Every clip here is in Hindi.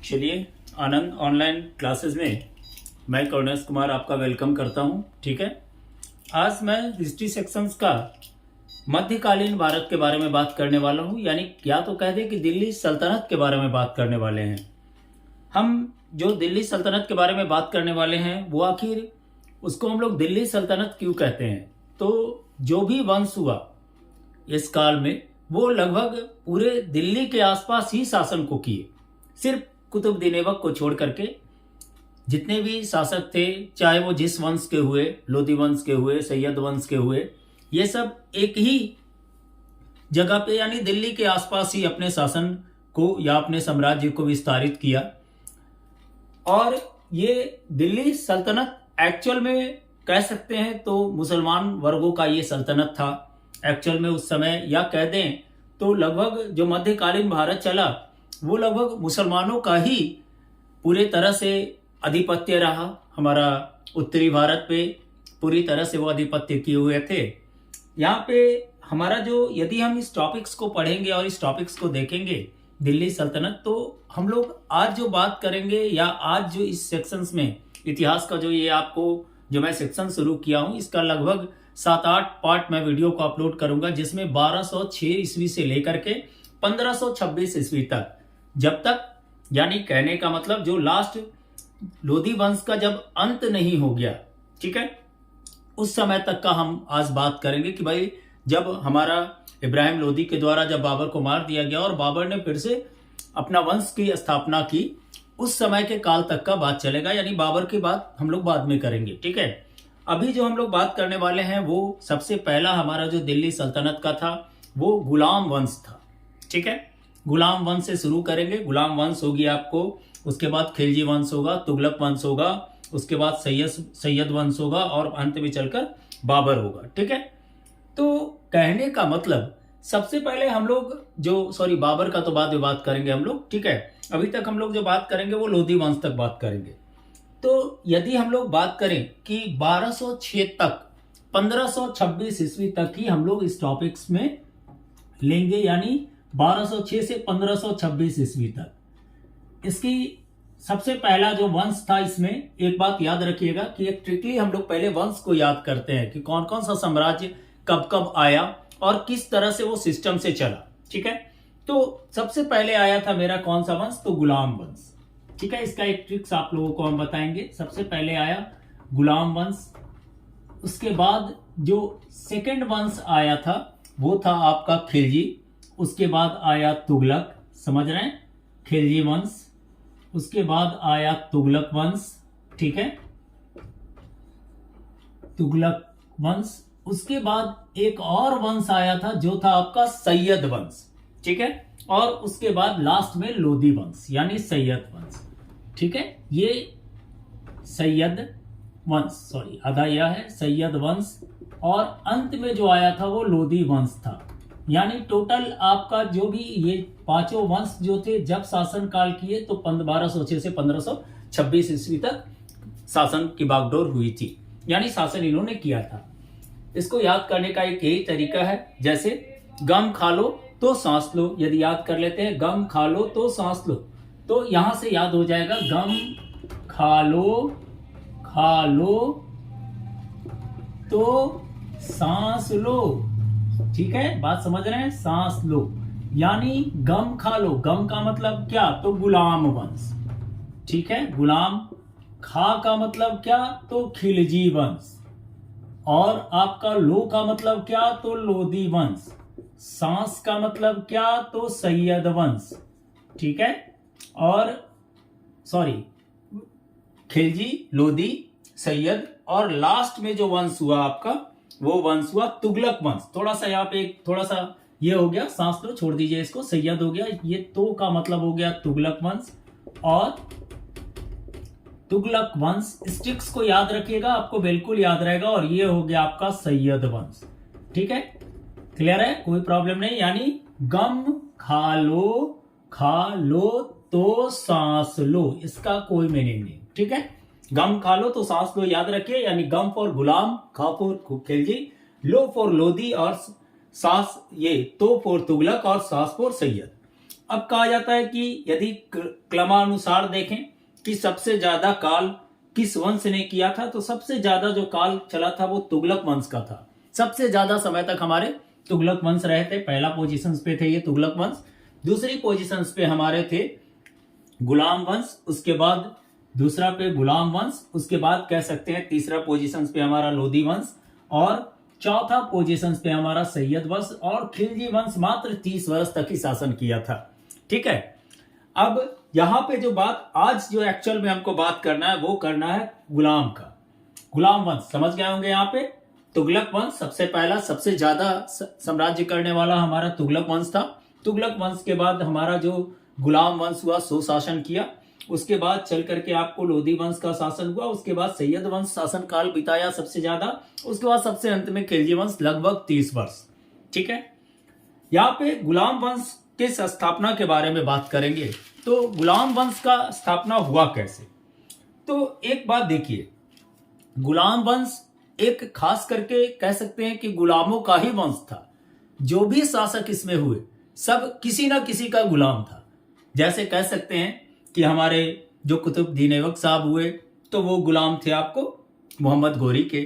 चलिए, आनंद ऑनलाइन क्लासेस में मैं करुणेश कुमार आपका वेलकम करता हूं। ठीक है, आज मैं हिस्ट्री सेक्शंस का मध्यकालीन भारत के बारे में बात करने वाला हूं, यानी या तो कह दें कि दिल्ली सल्तनत के बारे में बात करने वाले हैं। हम जो दिल्ली सल्तनत के बारे में बात करने वाले हैं वो आखिर उसको हम लोग दिल्ली सल्तनत क्यों कहते हैं। तो जो भी वंश हुआ इस काल में वो लगभग पूरे दिल्ली के आसपास ही शासन को किए। सिर्फ कुतुबुद्दीन ऐबक को छोड़ करके जितने भी शासक थे, चाहे वो जिस वंश के हुए, लोधी वंश के हुए, सैयद वंश के हुए, ये सब एक ही जगह पे यानी दिल्ली के आसपास ही अपने शासन को या अपने साम्राज्य को विस्तारित किया। और ये दिल्ली सल्तनत एक्चुअल में कह सकते हैं तो मुसलमान वर्गों का ये सल्तनत था एक्चुअल में उस समय, या कह दें तो लगभग जो मध्यकालीन भारत चला वो लगभग मुसलमानों का ही पूरे तरह से आधिपत्य रहा। हमारा उत्तरी भारत पे पूरी तरह से वो आधिपत्य किए हुए थे। यहाँ पे हमारा जो, यदि हम इस टॉपिक्स को पढ़ेंगे और इस टॉपिक्स को देखेंगे दिल्ली सल्तनत, तो हम लोग आज जो बात करेंगे या आज जो इस सेक्शंस में इतिहास का जो ये आपको जो मैं सेक्शन शुरू किया हूँ, इसका लगभग 7-8 पार्ट मैं वीडियो को अपलोड करूंगा, जिसमें 1206 ईस्वी से लेकर के 1526 ईस्वी तक, जब तक, यानी कहने का मतलब जो लास्ट लोधी वंश का जब अंत नहीं हो गया, ठीक है, उस समय तक का हम आज बात करेंगे कि भाई जब हमारा इब्राहिम लोधी के द्वारा जब बाबर को मार दिया गया और बाबर ने फिर से अपना वंश की स्थापना की, उस समय के काल तक का बात चलेगा। यानी बाबर की बात हम लोग बाद में करेंगे। ठीक है, अभी जो हम लोग बात करने वाले हैं वो सबसे पहला हमारा जो दिल्ली सल्तनत का था वो गुलाम वंश था। ठीक है, गुलाम वंश से शुरू करेंगे। गुलाम वंश होगी आपको, उसके बाद खिलजी वंश होगा, तुगलक वंश होगा, उसके बाद सैयद वंश होगा और अंत में चलकर बाबर होगा। ठीक है, तो कहने का मतलब सबसे पहले हम लोग बाबर का तो बाद में बात करेंगे हम लोग। ठीक है, अभी तक हम लोग जो बात करेंगे वो लोधी वंश तक बात करेंगे। तो यदि हम लोग बात करें कि 1206 तक 1526 ईस्वी तक ही हम लोग इस टॉपिक्स में लेंगे, यानी 1206 से 1526 ईस्वी तक। इसकी सबसे पहला जो वंश था, इसमें एक बात याद रखिएगा कि एक ट्रिकली हम लोग पहले वंश को याद करते हैं कि कौन कौन सा साम्राज्य कब कब आया और किस तरह से वो सिस्टम से चला। ठीक है, तो सबसे पहले आया था मेरा कौन सा वंश, तो गुलाम वंश। ठीक है, इसका एक ट्रिक्स आप लोगों को हम बताएंगे। सबसे पहले आया गुलाम वंश, उसके बाद जो सेकंड वंश आया था वो था आपका खिलजी, उसके बाद आया तुगलक, समझ रहे हैं, खिलजी वंश, उसके बाद आया तुगलक वंश। ठीक है, तुगलक वंश, उसके बाद एक और वंश आया था जो था आपका सैयद वंश। ठीक है, और उसके बाद लास्ट में लोधी वंश यानी सैयद वंश। ठीक है, ये सैयद वंश, आधा यह है सैयद वंश, और अंत में जो आया था वो लोधी वंश था। यानी टोटल आपका जो भी ये पांचों वंश जो थे जब शासन काल किए तो 1206 से 1526 ईस्वी तक शासन की बागडोर हुई थी, यानी शासन इन्होंने किया था। इसको याद करने का एक यही तरीका है, जैसे गम खा लो तो सांस लो। यदि याद कर लेते हैं गम खा लो तो सांस लो, तो यहां से याद हो जाएगा गम खा लो तो सांस लो। ठीक है, बात समझ रहे हैं, सांस लो यानी गम खा लो। गम का मतलब क्या, तो गुलाम वंश। ठीक है, गुलाम, खा का मतलब क्या, तो खिलजी वंश, और आपका लो का मतलब क्या, तो लोधी वंश, सांस का मतलब क्या, तो सैयद वंश। ठीक है, और खिलजी, लोधी, सैयद, और लास्ट में जो वंश हुआ आपका वो वंश हुआ तुगलक वंश। थोड़ा सा यहाँ पे थोड़ा सा ये हो गया, सांस लो, छोड़ दीजिए इसको, सैयद हो गया, ये तो का मतलब हो गया तुगलक वंश और तुगलक वंश। स्टिक्स को याद रखिएगा, आपको बिल्कुल याद रहेगा, और ये हो गया आपका सैयद वंश। ठीक है, क्लियर है, कोई प्रॉब्लम नहीं। यानी गम खा लो तो सांस लो, इसका कोई मीनिंग नहीं। ठीक है, गम खा लो तो सांस लो याद रखिए, यानी गम फॉर गुलाम, खा for Khilji, low for Lodhi, और सांस ये तो फॉर तुगलक और सांस फॉर सैयद। अब कहा जाता है कि यदि क्रमानुसार देखें कि सबसे ज्यादा काल किस वंश ने किया था, तो सबसे ज्यादा जो काल चला था वो तुगलक वंश का था। सबसे ज्यादा समय तक हमारे तुगलक वंश रहे थे। पहला पोजीशन पे थे ये तुगलक वंश, दूसरी पोजीशन पे हमारे थे गुलाम वंश, उसके बाद दूसरा पे गुलाम वंश, उसके बाद कह सकते हैं तीसरा पोजीशन पे हमारा लोधी वंश, और चौथा पोजीशन पे हमारा सैयद वंश, और खिलजी वंश मात्र 30 वर्ष तक ही शासन किया था। ठीक है, अब यहां पे जो बात आज जो एक्चुअल में हमको बात करना है वो करना है गुलाम का। गुलाम वंश समझ गए होंगे। यहाँ पे तुगलक वंश सबसे पहला, सबसे ज्यादा साम्राज्य करने वाला हमारा तुगलक वंश था। तुगलक वंश के बाद हमारा जो गुलाम वंश हुआ सो शासन किया, उसके बाद चल करके आपको लोधी वंश का शासन हुआ, उसके बाद सैयद वंश शासन काल बिताया सबसे ज्यादा, उसके बाद सबसे अंत में खिलजी वंश लगभग 30 वर्ष। ठीक है, यहाँ पे गुलाम वंश के स्थापना के बारे में बात करेंगे। तो गुलाम वंश का स्थापना हुआ कैसे? तो एक बात देखिए, गुलाम वंश एक खास करके कह सकते हैं कि गुलामों का ही वंश था। जो भी शासक इसमें हुए सब किसी ना किसी का गुलाम था। जैसे कह सकते हैं कि हमारे जो कुतुबुद्दीन ऐबक साहब हुए तो वो गुलाम थे आपको मोहम्मद गोरी के।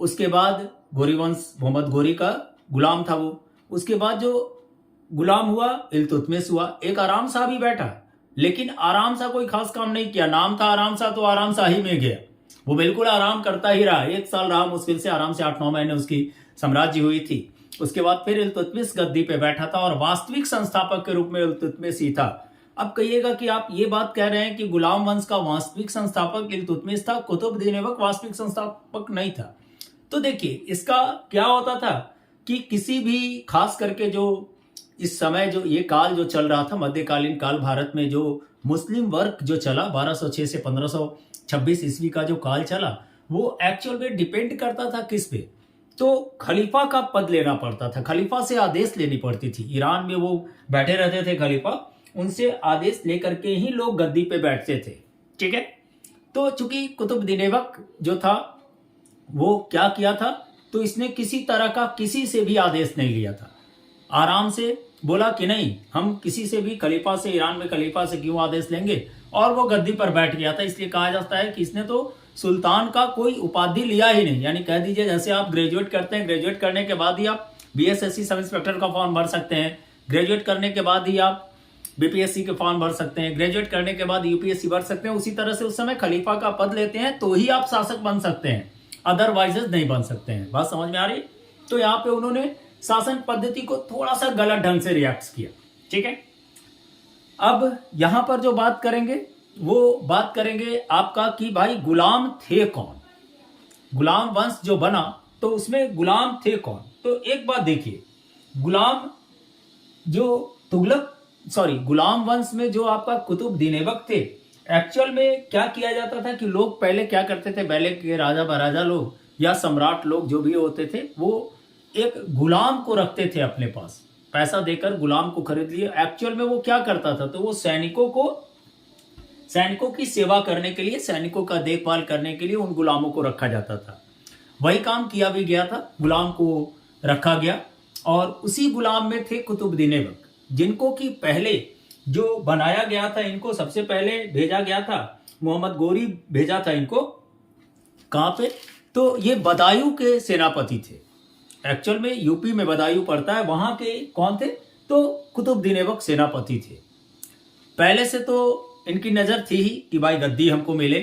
उसके बाद गोरी वंश मोहम्मद गोरी का गुलाम था वो। उसके बाद जो गुलाम हुआ इल्तुतमिश हुआ। एक आराम शाह भी बैठा, लेकिन आराम शाह कोई खास काम नहीं किया। नाम था आराम शाह तो आराम शाह ही में गया, वो बिल्कुल आराम करता ही रहा। 1 साल रहा मुश्किल से, आराम से 8-9 महीने उसकी साम्राज्य हुई थी। उसके बाद फिर इल्तुतमिश गद्दी पे बैठा था और वास्तविक संस्थापक के रूप में इल्तुतमिश ही था। अब कहिएगा कि आप ये बात कह रहे हैं कि गुलाम वंश का वास्तविक संस्थापक इल्तुतमिश था, कुतुबुद्दीन ऐबक वास्तविक संस्थापक नहीं था। तो देखिए इसका क्या होता था कि किसी भी खास करके जो इस समय जो ये काल जो चल रहा था, मध्यकालीन काल भारत में जो मुस्लिम वर्ग जो चला 1206 से 1526 ईस्वी का जो काल चला, वो एक्चुअल में डिपेंड करता था किस पे? तो खलीफा का पद लेना पड़ता था, खलीफा से आदेश लेनी पड़ती थी। ईरान में वो बैठे रहते थे खलीफा, उनसे आदेश लेकर के ही लोग गद्दी पे बैठते थे। ठीक है, तो चूंकि कुतुबुद्दीन ऐबक जो था वो क्या किया था, तो इसने किसी तरह का किसी से भी आदेश नहीं लिया था। आराम से बोला कि नहीं, हम किसी से भी खलीफा से, ईरान में खलीफा से क्यों आदेश लेंगे, और वो गद्दी पर बैठ गया था। इसलिए कहा जाता है कि इसने तो सुल्तान का कोई उपाधि लिया ही नहीं। यानी कह दीजिए जैसे आप ग्रेजुएट करते हैं, ग्रेजुएट करने के बाद ही आप बीएसएससी सब इंस्पेक्टर का फॉर्म भर सकते हैं, ग्रेजुएट करने के बाद ही आप बीपीएससी के फॉर्म भर सकते हैं, ग्रेजुएट करने के बाद यूपीएससी भर सकते हैं। उसी तरह से उस समय खलीफा का पद लेते हैं तो ही आप शासक बन सकते हैं, अदरवाइज नहीं बन सकते हैं। बात समझ में आ रही? तो यहाँ पे उन्होंने शासन पद्धति को थोड़ा सा गलत ढंग से रिएक्ट किया। ठीक है, अब यहां पर जो बात करेंगे वो बात करेंगे आपका कि भाई गुलाम थे कौन, गुलाम वंश जो बना तो उसमें गुलाम थे कौन। तो एक बात देखिए, गुलाम जो गुलाम वंश में जो आपका कुतुबुद्दीन ऐबक थे, एक्चुअल में क्या किया जाता था कि लोग पहले क्या करते थे, पहले के राजा महाराजा लोग या सम्राट लोग जो भी होते थे, वो एक गुलाम को रखते थे अपने पास, पैसा देकर गुलाम को खरीद लिए। एक्चुअल में वो क्या करता था, तो वो सैनिकों की सेवा करने के लिए, सैनिकों का देखभाल करने के लिए उन गुलामों को रखा जाता था। वही काम किया भी गया था, गुलाम को रखा गया। और उसी गुलाम में थे कुतुबुद्दीन ऐबक, जिनको कि पहले जो बनाया गया था, इनको सबसे पहले भेजा गया था, मोहम्मद गोरी भेजा था इनको। कहां पे? तो ये बदायूं के सेनापति थे। एक्चुअल में यूपी में बदायूं पड़ता है, वहां के कौन थे, तो कुतुबुद्दीन ऐबक सेनापति थे। पहले से तो इनकी नजर थी ही कि भाई गद्दी हमको मिले।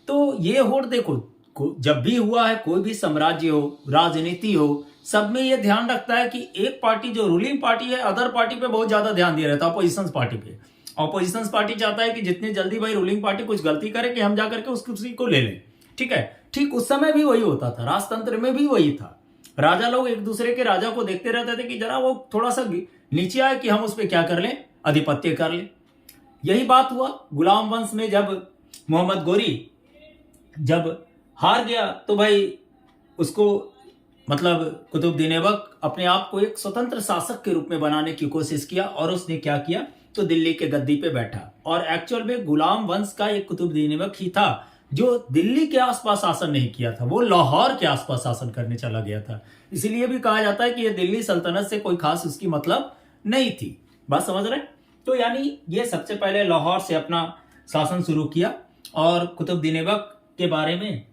तो ये होड़ देखो, जब भी हुआ है कोई भी साम्राज्य हो, राजनीति हो, सब में ये ध्यान रखता है कि एक पार्टी जो रूलिंग पार्टी है अदर पार्टी पे बहुत ज्यादा ध्यान दिया रहता है, अपोजिशन पार्टी पे। अपोजिशन पार्टी चाहता है कि जितनी जल्दी भाई रूलिंग पार्टी कुछ गलती करे कि हम जाकर के उस कुर्सी को ले लें। ठीक है, ठीक उस समय भी वही होता था, राजतंत्र में भी वही था। राजा लोग एक दूसरे के राजा को देखते रहते थे कि जरा वो थोड़ा सा नीचे आए कि हम उस पर क्या कर लें, आधिपत्य कर लें। यही बात हुआ गुलाम वंश में। जब मोहम्मद गोरी जब हार गया तो भाई उसको मतलब कुतुबुद्दीन ऐबक अपने आप को एक स्वतंत्र शासक के रूप में बनाने की कोशिश किया, और उसने क्या किया, तो दिल्ली के गद्दी पे बैठा। और एक्चुअल में गुलाम वंश का एक कुतुबुद्दीन ऐबक ही था जो दिल्ली के आसपास शासन नहीं किया था, वो लाहौर के आसपास शासन करने चला गया था। इसीलिए भी कहा जाता है कि ये दिल्ली सल्तनत से कोई खास उसकी मतलब नहीं थी। बात समझ रहे हैं? तो यानी ये सबसे पहले लाहौर से अपना शासन शुरू किया। और कुतुबुद्दीन ऐबक के बारे में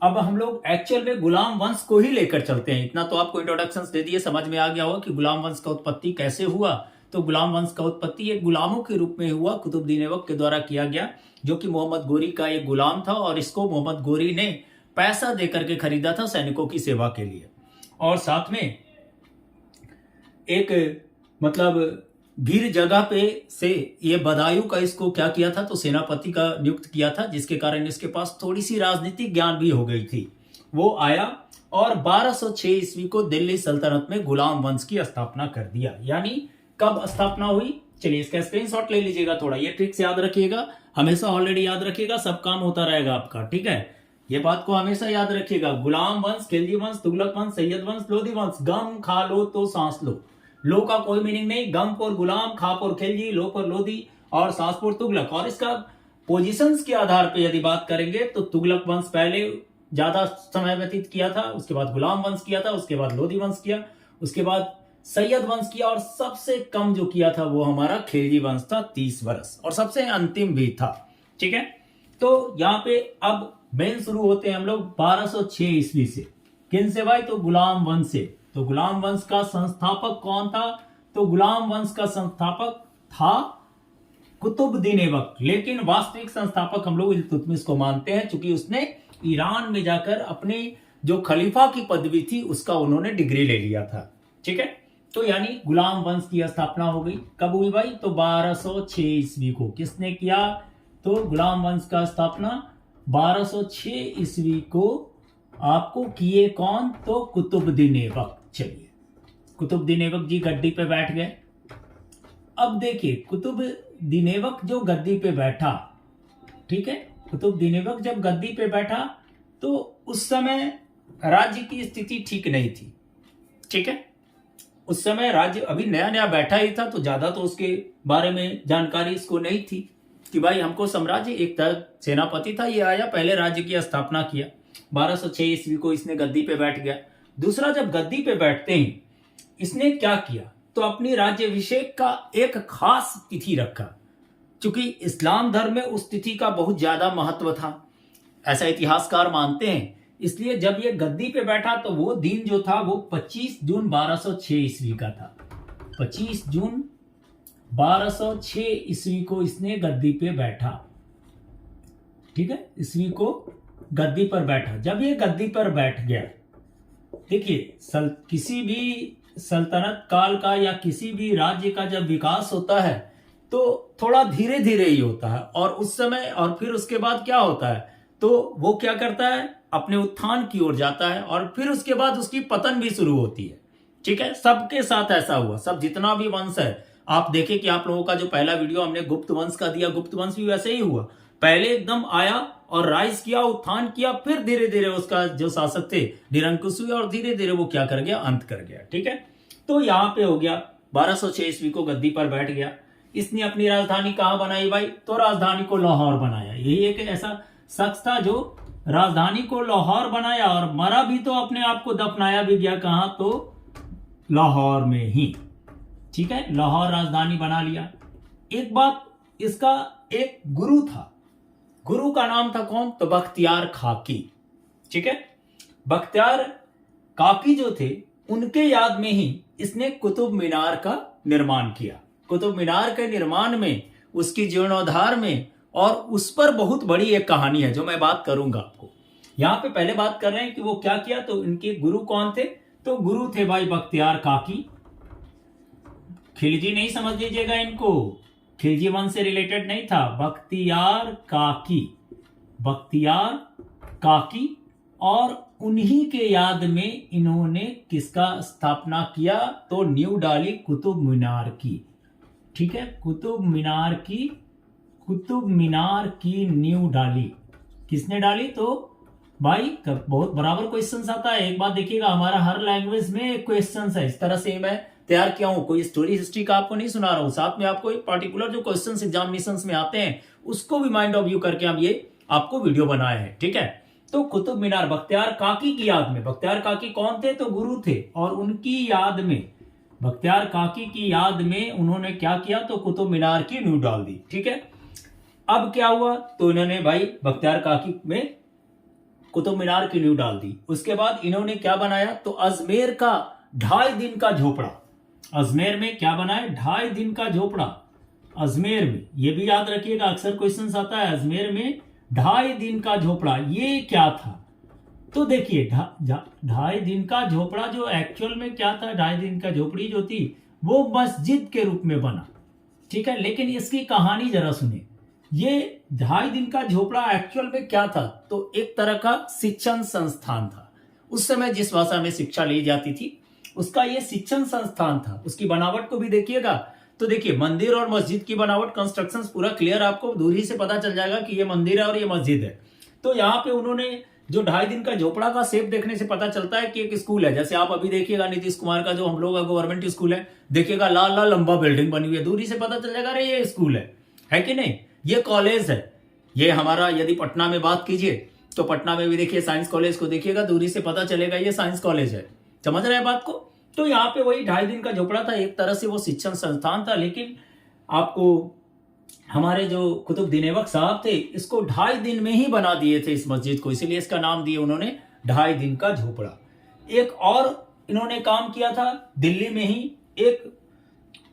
अब हम लोग एक्चुअल में गुलाम वंश को ही लेकर चलते हैं। इतना तो आपको इंट्रोडक्शन दे दिए, समझ में आ गया होगा कि गुलाम वंश का उत्पत्ति कैसे हुआ। तो गुलाम वंश का उत्पत्ति एक गुलामों के रूप में हुआ, कुतुबुद्दीन ऐबक के द्वारा किया गया, जो कि मोहम्मद गोरी का एक गुलाम था और इसको मोहम्मद गोरी ने पैसा देकर के खरीदा था सैनिकों की सेवा के लिए। और साथ में एक मतलब भीड़ जगह पे से ये बदायूं का इसको क्या किया था, तो सेनापति का नियुक्त किया था, जिसके कारण इसके पास थोड़ी सी राजनीतिक ज्ञान भी हो गई थी। वो आया और 1206 ईस्वी को दिल्ली सल्तनत में गुलाम वंश की स्थापना कर दिया। यानी कब स्थापना हुई, चलिए इसका स्क्रीनशॉट ले लीजिएगा, थोड़ा ये ट्रिक्स याद रखिएगा, हमेशा ऑलरेडी याद रखिएगा, सब काम होता रहेगा आपका, ठीक है। ये बात को हमेशा याद रखिएगा। गुलाम वंश, खिलजी वंश, तुगलक वंश, सैयद वंश, लोधी वंश। गम खा लो तो सांस लो। लो का कोई मीनिंग नहीं, गम पर गुलाम, खा पर खिलजी, लो पर लोधी और सांस पर तुगलक। और इसका पोजीशंस के आधार पे यदि बात करेंगे तो तुगलक वंश पहले ज्यादा समय व्यतीत किया था, उसके बाद गुलाम वंश किया था, उसके बाद लोधी वंश किया, उसके बाद सैयद वंश किया, और सबसे कम जो किया था वो हमारा खिलजी वंश था 30 वर्ष, और सबसे अंतिम भी था, ठीक है। तो यहाँ पे अब मेन शुरू होते हैं हम लोग 1206 ईस्वी से। किन से भाई, तो गुलाम वंश से। तो गुलाम वंश का संस्थापक कौन था, तो गुलाम वंश का संस्थापक था कुतुबुद्दीन ऐबक, लेकिन वास्तविक संस्थापक हम लोग इल्तुतमिश को मानते हैं, क्योंकि उसने ईरान में जाकर अपने जो खलीफा की पदवी थी उसका उन्होंने डिग्री ले लिया था, ठीक है। तो यानी गुलाम वंश की स्थापना हो गई। कब हुई भाई, तो 1206 ईस्वी को। किसने किया, तो गुलाम वंश का स्थापना 1206 ईस्वी को आपको किए कौन, तो कुतुबुद्दीन ऐबक। चलिए, कुतुबुद्दीन ऐबक जी गद्दी पे बैठ गए। अब देखिए, कुतुबुद्दीन ऐबक जो गद्दी पे बैठा, ठीक है, कुतुबुद्दीन ऐबक जब गद्दी पे बैठा तो उस समय राज्य की स्थिति ठीक नहीं थी, ठीक है। उस समय राज्य अभी नया नया बैठा ही था, तो ज्यादा तो उसके बारे में जानकारी इसको नहीं थी कि भाई हमको साम्राज्य, एक सेनापति था, ये आया पहले राज्य की स्थापना किया, 1206 ईस्वी को इसने गद्दी पे बैठ गया। दूसरा, जब गद्दी पे बैठते ही इसने क्या किया, तो अपनी राज्याभिषेक का एक खास तिथि रखा, क्योंकि इस्लाम धर्म में उस तिथि का बहुत ज्यादा महत्व था, ऐसा इतिहासकार मानते हैं। इसलिए जब ये गद्दी पे बैठा तो वो दिन जो था वो 25 जून 1206 ईस्वी का था। 25 जून 1206 ईस्वी को इसने गद्दी पे बैठा, ठीक है, ईस्वी को गद्दी पर बैठा। जब ये गद्दी पर बैठ गया, देखिए किसी भी सल्तनत काल का या किसी भी राज्य का जब विकास होता है तो थोड़ा धीरे धीरे ही होता है, और उस समय और फिर उसके बाद क्या होता है, तो वो क्या करता है, अपने उत्थान की ओर जाता है, और फिर उसके बाद उसकी पतन भी शुरू होती है, ठीक है। सबके साथ ऐसा हुआ, सब जितना भी वंश है, आप देखें कि आप लोगों का जो पहला वीडियो हमने गुप्त वंश का दिया, गुप्त वंश भी वैसे ही हुआ, पहले एकदम आया और राइज किया, उत्थान किया, फिर धीरे धीरे उसका जो शासक थे निरंकुश हुए, और धीरे धीरे वो क्या कर गया, अंत कर गया, ठीक है। तो यहाँ पे हो गया 1206 ईस्वी को गद्दी पर बैठ गया। इसने अपनी राजधानी कहाँ बनाई भाई, तो राजधानी को लाहौर बनाया। यही एक ऐसा शख्स था जो राजधानी को लाहौर बनाया, और मरा भी तो अपने आप को दफनाया भी गया कहां, तो लाहौर में ही, ठीक है, लाहौर राजधानी बना लिया। एक बात, इसका एक गुरु था, गुरु का नाम था कौन, तो बख्तियार खाकी, ठीक है। बख्तियार काकी जो थे उनके याद में ही इसने कुतुब मीनार का निर्माण किया। कुतुब मीनार के निर्माण में, उसकी जीर्णोद्धार में, और उस पर बहुत बड़ी एक कहानी है जो मैं बात करूंगा आपको। यहां पे पहले बात कर रहे हैं कि वो क्या किया, तो इनके गुरु कौन थे, तो गुरु थे भाई बख्तियार काकी। खिलजी नहीं समझ लीजिएगा इनको, खिलजी वंश से रिलेटेड नहीं था, बख्तियार काकी, बख्तियार काकी। और उन्हीं के याद में इन्होंने किसका स्थापना किया, तो न्यू डाली कुतुब मीनार की, ठीक है, कुतुब मीनार की, कुतुब मीनार की न्यू डाली। किसने डाली, तो भाई बहुत बराबर क्वेश्चन आता है। एक बात देखिएगा, हमारा हर लैंग्वेज में क्वेश्चन है, इस तरह से मैं तैयार किया हूं, कोई स्टोरी हिस्ट्री का आपको नहीं सुना रहा हूं, साथ में आपको एक पर्टिकुलर जो क्वेश्चन एग्जामिनेशन में आते हैं उसको भी माइंड ऑफ व्यू करके हम ये आपको वीडियो बनाए हैं, ठीक है। तो कुतुब मीनार बख्तियार काकी की याद में, बख्तियार काकी कौन थे, तो गुरु थे, और उनकी याद में बख्तियार काकी की याद में उन्होंने क्या किया, तो कुतुब मीनार की नींव डाल दी। ठीक है, अब क्या हुआ, तो इन्होंने भाई बख्तियार काकी में कुतुब मीनार की नींव डाल दी। उसके बाद इन्होंने क्या बनाया, तो अजमेर का 2.5 दिन का झोपड़ा। अजमेर में क्या बनाया, 2.5 दिन का झोपड़ा। अजमेर में, ये भी याद रखिएगा, अक्सर क्वेश्चंस आता है, अजमेर में 2.5 दिन का झोपड़ा, ये क्या था। तो देखिए 2.5 दिन का झोपड़ा जो एक्चुअल में क्या था, 2.5 दिन का झोपड़ी जो थी वो मस्जिद के रूप में बना। ठीक है, लेकिन इसकी कहानी जरा सुनिए। ये 2.5 दिन का झोपड़ा एक्चुअल में क्या था, तो एक तरह का शिक्षण संस्थान था। उस समय जिस भाषा में शिक्षा ली जाती थी उसका ये शिक्षण संस्थान था। उसकी बनावट को भी देखिएगा, तो देखिए मंदिर और मस्जिद की बनावट, कंस्ट्रक्शन पूरा क्लियर, आपको दूरी से पता चल जाएगा कि ये मंदिर है और ये मस्जिद है। तो यहाँ पे उन्होंने जो 2.5 दिन का झोपड़ा का शेप देखने से पता चलता है कि एक स्कूल है। जैसे आप अभी देखिएगा नीतीश कुमार का जो हम लोग का गवर्नमेंट स्कूल है, देखिएगा लाल लाल लंबा बिल्डिंग बनी हुई है, दूरी से पता चल जाएगा अरे ये स्कूल है कि नहीं। ये कॉलेज है, ये हमारा, यदि पटना में बात कीजिए तो पटना में भी देखिए साइंस कॉलेज को देखिएगा, दूरी से पता चलेगा ये साइंस कॉलेज है। समझ रहे हैं बात को। तो यहाँ पे वही 2.5 दिन का झोपड़ा था, एक तरह से वो शिक्षण संस्थान था। लेकिन आपको हमारे जो कुतुबुद्दीन ऐबक साहब थे इसको 2.5 दिन में ही बना दिए थे इस मस्जिद को, इसीलिए इसका नाम दिए उन्होंने 2.5 दिन का झोपड़ा। एक और इन्होंने काम किया था, दिल्ली में ही एक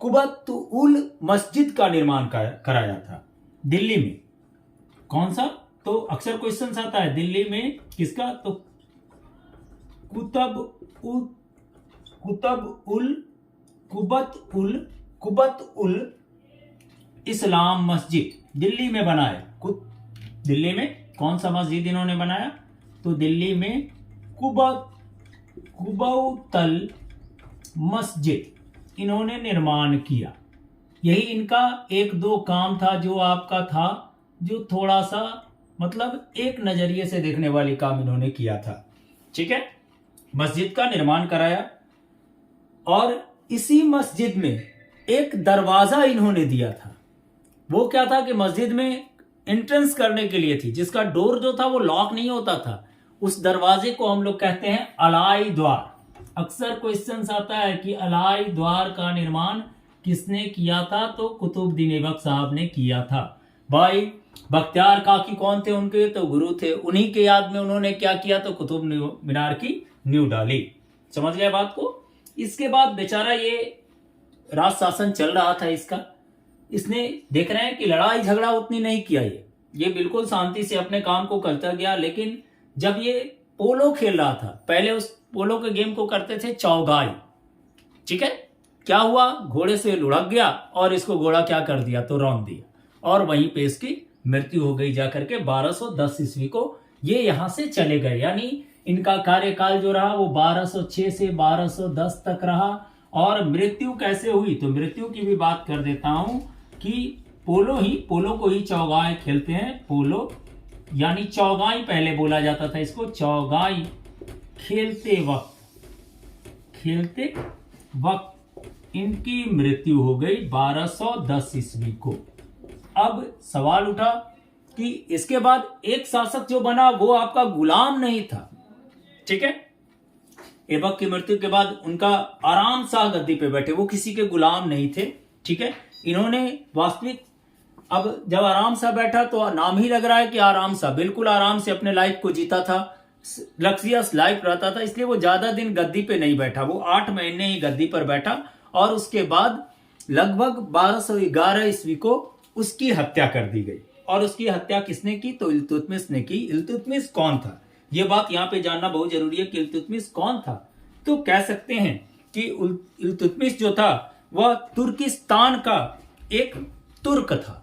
कुबतुल मस्जिद का निर्माण कराया था। दिल्ली में कौन सा, तो अक्सर क्वेश्चन आता है दिल्ली में किसका, तो कुबतुल इस्लाम मस्जिद दिल्ली में बनाए। दिल्ली में कौन सा मस्जिद इन्होंने बनाया, तो दिल्ली में कुबतुल मस्जिद इन्होंने निर्माण किया। यही इनका एक दो काम था जो आपका था, जो थोड़ा सा मतलब एक नजरिए से देखने वाली काम इन्होंने किया था। ठीक है, मस्जिद का निर्माण कराया और इसी मस्जिद में एक दरवाजा इन्होंने दिया था। वो क्या था कि मस्जिद में एंट्रेंस करने के लिए थी, जिसका डोर जो था वो लॉक नहीं होता था। उस दरवाजे को हम लोग कहते हैं अलाई द्वार। अक्सर क्वेश्चंस आता है कि अलाई द्वार का निर्माण किसने किया था, तो कुतुबुद्दीन ऐबक साहब ने किया था। भाई बख्तियार काकी कौन थे, उनके तो गुरु थे, उन्हीं के याद में उन्होंने क्या किया, तो कुतुब मीनार की नींव डाली। समझ गए बात को। इसके बाद बेचारा ये राज शासन चल रहा था इसका, इसने देख रहे हैं कि लड़ाई झगड़ा उतनी नहीं किया, ये बिल्कुल शांति से अपने काम को करता गया। लेकिन जब ये पोलो खेल रहा था, पहले उस पोलो के गेम को करते थे चौगाई। ठीक है, क्या हुआ, घोड़े से लुढ़क गया और इसको घोड़ा क्या कर दिया, तो रौंद दिया और वहीं पे इसकी मृत्यु हो गई जाकर के 1210 ईस्वी को ये यहां से चले गए। यानी इनका कार्यकाल जो रहा वो 1206 से 1210 तक रहा। और मृत्यु कैसे हुई, तो मृत्यु की भी बात कर देता हूं कि पोलो को ही चौगाई खेलते हैं। पोलो यानी चौगाई पहले बोला जाता था इसको, चौगाई खेलते वक्त इनकी मृत्यु हो गई 1210 ईस्वी को। अब सवाल उठा कि इसके बाद एक शासक जो बना वो आपका गुलाम नहीं था। ठीक है, ऐबक की मृत्यु के बाद उनका आराम शाह गद्दी पे बैठे, वो किसी के गुलाम नहीं थे। ठीक है, इन्होंने वास्तविक, अब जब आराम शाह बैठा तो नाम ही लग रहा है कि आराम शाह, बिल्कुल आराम से अपने लाइफ को जीता था, लग्जरियस लाइफ रहता था, इसलिए वो ज्यादा दिन गद्दी पे नहीं बैठा, वो 8 महीने ही गद्दी पर बैठा। और उसके बाद लगभग 1211 ईस्वी को उसकी हत्या कर दी गई। और उसकी हत्या किसने की, तो इल्तुतमिश ने की। इल्तुतमिश कौन था, ये बात यहाँ पे जानना बहुत जरूरी है कि इल्तुतमिश कौन था। तो कह सकते हैं कि इल्तुतमिश जो था वह तुर्किस्तान का एक तुर्क था।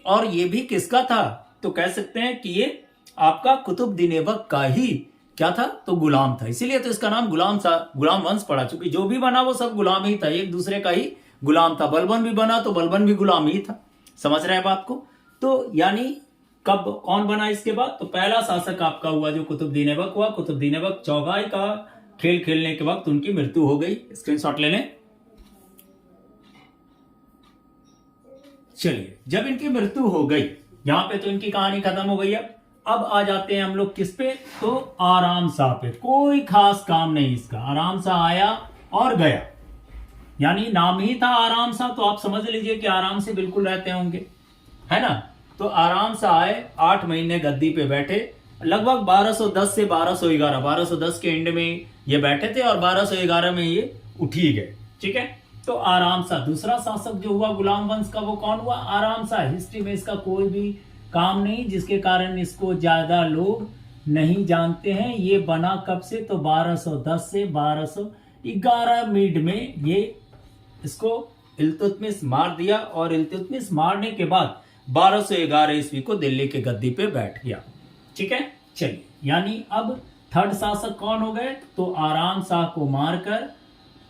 और ये भी किसका था, तो कह सकते हैं कि ये आपका कुतुबुद्दीन ऐबक का ही क्या था, तो गुलाम था। इसीलिए तो इसका नाम गुलाम वंश पड़ा, चूंकि जो भी बना वो सब गुलाम ही था, एक दूसरे का ही गुलाम था। बलबन भी बना तो बलबन भी गुलाम ही था। समझ रहे हैं बात को। तो यानी कब कौन बना इसके बाद, तो पहला शासक आपका हुआ जो कुतुबुद्दीन ऐबक हुआ। कुतुबुद्दीन ऐबक चौगाई का खेल खेलने के वक्त उनकी मृत्यु हो गई। स्क्रीनशॉट ले लें। चलिए, जब इनकी मृत्यु हो गई यहां पे तो इनकी कहानी खत्म हो गई। अब आ जाते हैं हम लोग किस पे, तो आराम शाह पे। कोई खास काम नहीं इसका, आराम शाह आया और गया। यानी नाम ही था आराम सा, तो आप समझ लीजिए कि आराम से बिल्कुल रहते होंगे, है ना। तो आराम से आए, 8 महीने गद्दी पे बैठे, लगभग 1210 से 1211, 1210 के एंड में ये बैठे थे और 1211 में ये उठ ही गए, ठीक है। तो आराम सा दूसरा शासक जो हुआ गुलाम वंश का, वो कौन हुआ? आराम सा। हिस्ट्री में इसका कोई भी काम नहीं, जिसके कारण इसको ज्यादा लोग नहीं जानते हैं। ये बना कब से? तो 1210 से 1211 मिड में ये इसको इल्तुतमिश मार दिया, और इल्तुतमिश मारने के बाद 1211 ईस्वी को दिल्ली के गद्दी पे बैठ गया, ठीक है। चलिए, यानी अब थर्ड शासक कौन हो गए? तो आराम शाह को मारकर,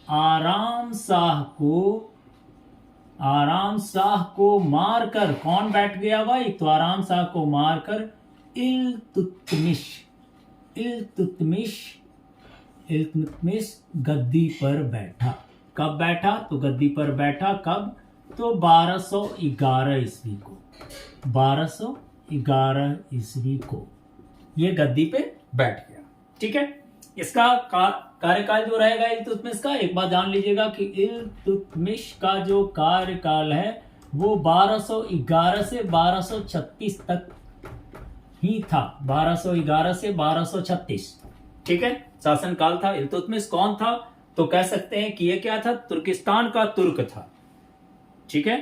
आराम शाह को मारकर कौन बैठ गया भाई? तो आराम शाह को मारकर इल्तुतमिश गद्दी पर बैठा। कब बैठा? तो गद्दी पर बैठा कब? तो 1211 ईस्वी को, 1211 ईस्वी को ये गद्दी पे बैठ गया, ठीक है। इसका कार्यकाल जो रहेगा इल्तुतमिश का, एक बात जान लीजिएगा कि इल्तुतमिश का जो कार्यकाल है वो 1211 से 1236 तक ही था, 1211 से 1236, ठीक है, शासनकाल था। इल्तुतमिश कौन था? तो कह सकते हैं कि ये क्या था? तुर्किस्तान का तुर्क था, ठीक है।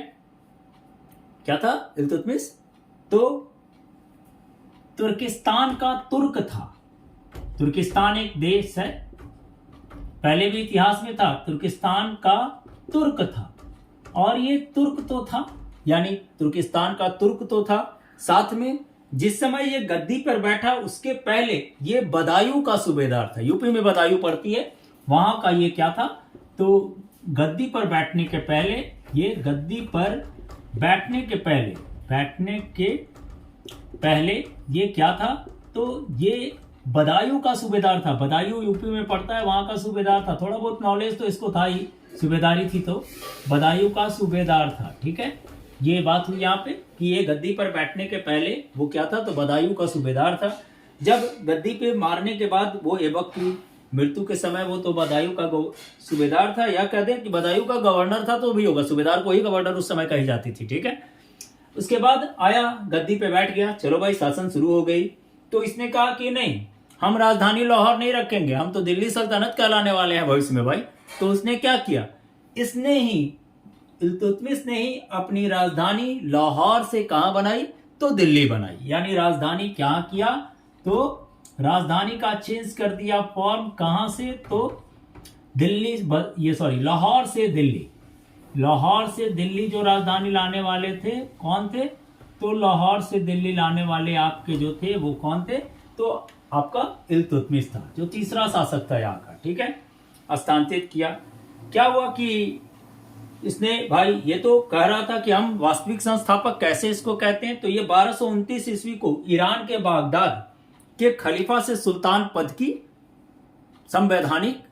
क्या था इल्तुतमिश? तो तुर्किस्तान का तुर्क था। तुर्किस्तान एक देश है, पहले भी इतिहास में था, तुर्किस्तान का तुर्क था, और ये तुर्क तो था, यानी तुर्किस्तान का तुर्क तो था। साथ में जिस समय ये गद्दी पर बैठा उसके पहले ये बदायूं का सूबेदार था। यूपी में बदायूं पड़ती है, वहां का ये क्या था? तो गद्दी पर बैठने के पहले, ये गद्दी पर बैठने के पहले ये क्या था? तो ये बदायूं का सूबेदार था। बदायूं यूपी में पड़ता है, वहां का सूबेदार था। थोड़ा बहुत नॉलेज तो इसको था ही, सूबेदारी थी, तो बदायूं का सूबेदार था, ठीक है। ये बात हुई यहाँ पे कि ये गद्दी पर बैठने के पहले वो क्या था? तो बदायूं का सूबेदार था। जब गद्दी पे मारने के बाद वो ऐबक की मृत्यु के समय वो तो बदायूं का सूबेदार था, या कह दें कि बदायूं का गवर्नर था, तो भी होगा, सूबेदार को ही गवर्नर उस समय कही जाती थी, ठीक है। उसके बाद आया, गद्दी पे बैठ गया, चलो भाई शासन शुरू हो गई। तो इसने कहा कि नहीं, हम राजधानी लाहौर नहीं रखेंगे, हम तो दिल्ली सल्तनत कहलाने वाले हैं भविष्य में भाई। तो उसने क्या किया? इल्तुतमिश ने ही अपनी राजधानी लाहौर से कहां बनाई? तो दिल्ली बनाई। यानी राजधानी क्या किया? तो राजधानी का चेंज कर दिया फॉर्म, कहां से? तो लाहौर से दिल्ली। लाहौर से दिल्ली जो राजधानी लाने वाले थे, कौन थे? तो लाहौर से दिल्ली लाने वाले आपके जो थे वो कौन थे? तो आपका इल्तुतमिश था, जो तीसरा शासक था यहाँ का, ठीक है। हस्तांतरित किया। क्या हुआ कि इसने भाई ये तो कह रहा था कि हम वास्तविक संस्थापक कैसे इसको कहते हैं, तो ये 1229 ईस्वी को ईरान के बागदाद के खलीफा से सुल्तान पद की संवैधानिक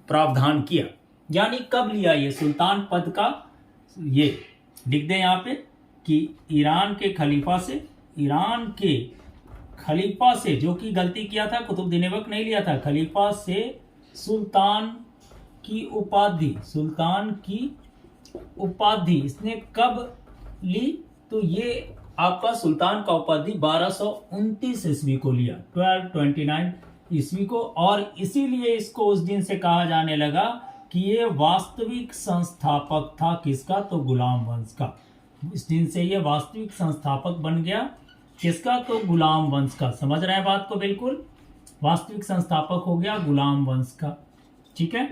प्रावधान किया। यानी कब लिया ये सुल्तान पद का? ये लिख दें यहाँ पे कि ईरान के खलीफा से जो कि गलती किया था, कुतुबुद्दीन ऐबक नहीं लिया था, खलीफा से सुल्तान की उपाधि इसने कब ली? तो ये आपका सुल्तान का उपाधि 1229 ईस्वी को लिया, 1229 ईस्वी को। और इसीलिए इसको उस दिन से कहा जाने लगा कि ये वास्तविक संस्थापक था, किसका? तो गुलाम वंश का। इस दिन से ये वास्तविक संस्थापक बन गया, किसका? तो गुलाम वंश का। समझ रहे हैं बात को? बिल्कुल, वास्तविक संस्थापक हो गया गुलाम वंश का, ठीक है।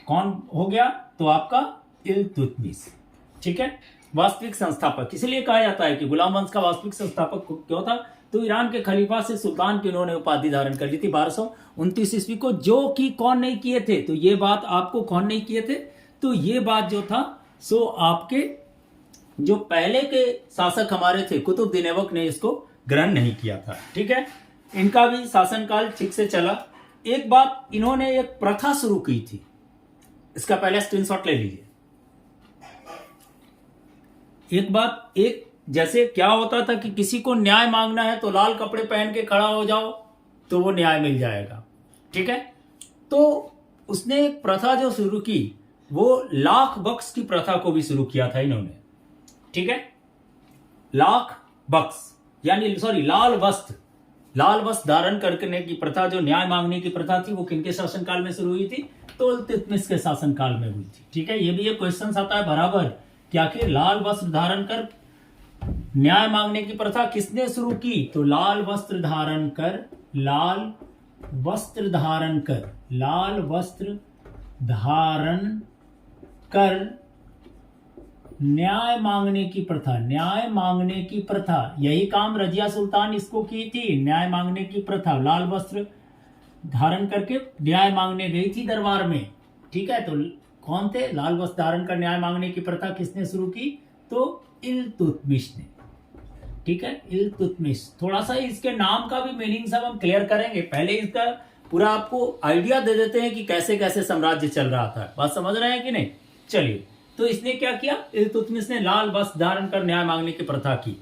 कौन हो गया? तो आपका इल्तुतमिश, ठीक है, वास्तविक संस्थापक। इसलिए कहा जाता है कि गुलाम वंश का वास्तविक संस्थापक क्यों था? तो ईरान के खलीफा से सुल्तान की उन्होंने उपाधि धारण कर ली थी 1229 ईस्वी को, जो कि कौन नहीं किए थे? तो ये बात आपको कौन नहीं किए थे? तो ये बात जो था सो आपके जो पहले के शासक हमारे थे, कुतुबुद्दीन ऐबक ने इसको ग्रहण नहीं किया था, ठीक है। इनका भी शासनकाल ठीक से चला। एक बात, इन्होंने एक प्रथा शुरू की थी, इसका पहले स्क्रीनशॉट ले लीजिए। एक जैसे क्या होता था कि किसी को न्याय मांगना है तो लाल कपड़े पहन के खड़ा हो जाओ तो वो न्याय मिल जाएगा, ठीक है। तो उसने एक प्रथा जो शुरू की वो लाख बक्स की प्रथा को भी शुरू किया था इन्होंने। ठीक है, लाख बक्स यानी लाल वस्त्र धारण करने की प्रथा, जो न्याय मांगने की प्रथा थी, वो किनके शासनकाल में शुरू हुई थी? तो इल्तुतमिश के शासनकाल में हुई थी। ठीक है, ये भी एक क्वेश्चन आता है बराबर कि आखिर लाल वस्त्र धारण कर न्याय मांगने की प्रथा किसने शुरू की? तो लाल वस्त्र धारण कर न्याय मांगने की प्रथा, यही काम रजिया सुल्तान इसको की थी। न्याय मांगने की प्रथा, लाल वस्त्र धारण करके न्याय मांगने गई थी दरबार में। ठीक है, तो कौन थे? लाल वस्त्र धारण कर न्याय मांगने की प्रथा किसने शुरू की? तो इल्तुतमिश ने। ठीक है, इल्तुतमिश। थोड़ा सा इसके नाम का भी मीनिंग सब हम क्लियर करेंगे, पहले इसका पूरा आपको आइडिया दे देते हैं कि कैसे कैसे साम्राज्य चल रहा था। बात समझ रहे हैं कि नहीं? चलिए, तो इसने क्या किया? इल्तुतमिश ने लाल वस्त्र धारण कर न्याय मांगने की प्रथा की।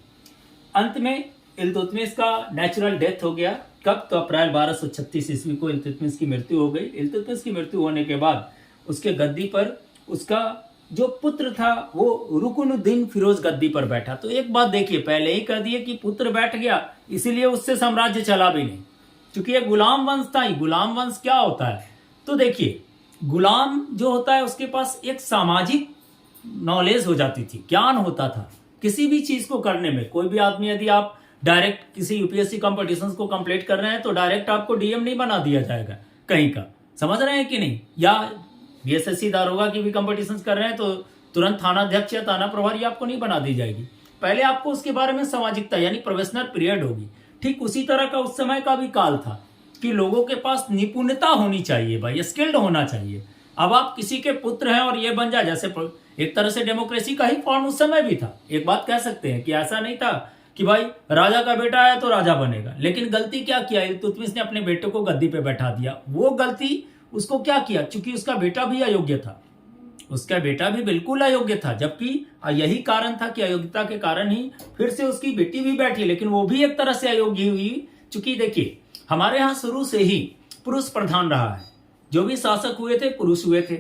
अंत में इल्तुतमिश का नेचुरल डेथ हो गया। कब? तो अप्रैल 1236 ईस्वी को इल्तुतमिश की मृत्यु हो गई। इल्तुतमिश की मृत्यु होने के बाद उसके गद्दी पर उसका जो पुत्र था वो रुकनुद्दीन फिरोज गद्दी पर बैठा। तो एक बात देखिए, पहले ही कह दिए कि पुत्र बैठ गया, इसीलिए उससे साम्राज्य चला भी नहीं, क्योंकि ये गुलाम वंश था। गुलाम वंश क्या होता है? तो देखिए, गुलाम जो होता है उसके पास एक सामाजिक नॉलेज हो जाती थी, ज्ञान होता था किसी भी चीज को करने में। कोई भी आदमी, यदि आप डायरेक्ट किसी यूपीएससी कॉम्पिटिशन को कंप्लीट कर रहे हैं तो डायरेक्ट आपको डीएम नहीं बना दिया जाएगा कहीं का। समझ रहे हैं कि नहीं? या बीएसएससी दारोगा की भी कंपटीशन कर रहे हैं तो तुरंत थाना अध्यक्ष या थाना प्रभारी आपको नहीं बना दी जाएगी। पहले आपको उसके बारे में सामाजिकता यानी प्रोफेशनल पीरियड होगी। ठीक उसी तरह का उस समय का भी काल था कि लोगों के पास निपुणता होनी चाहिए, भाई स्किल्ड होना चाहिए। अब आप किसी के पुत्र हैं और ये बन जाए, जैसे एक तरह से डेमोक्रेसी का ही फॉर्म उस समय भी था। एक बात कह सकते हैं कि ऐसा नहीं था कि भाई राजा का बेटा है तो राजा बनेगा। लेकिन गलती क्या किया? इल्तुतमिश ने अपने बेटे को गद्दी पे बैठा दिया। वो गलती उसको क्या किया? क्योंकि उसका बेटा भी अयोग्य था, उसका बेटा भी बिल्कुल अयोग्य था, जबकि यही कारण था कि अयोग्यता के कारण ही फिर से उसकी बेटी भी बैठी, लेकिन वो भी एक तरह से अयोग्य हुई। चूंकि देखिए, हमारे यहाँ शुरू से ही पुरुष प्रधान रहा है, जो भी शासक हुए थे पुरुष हुए थे।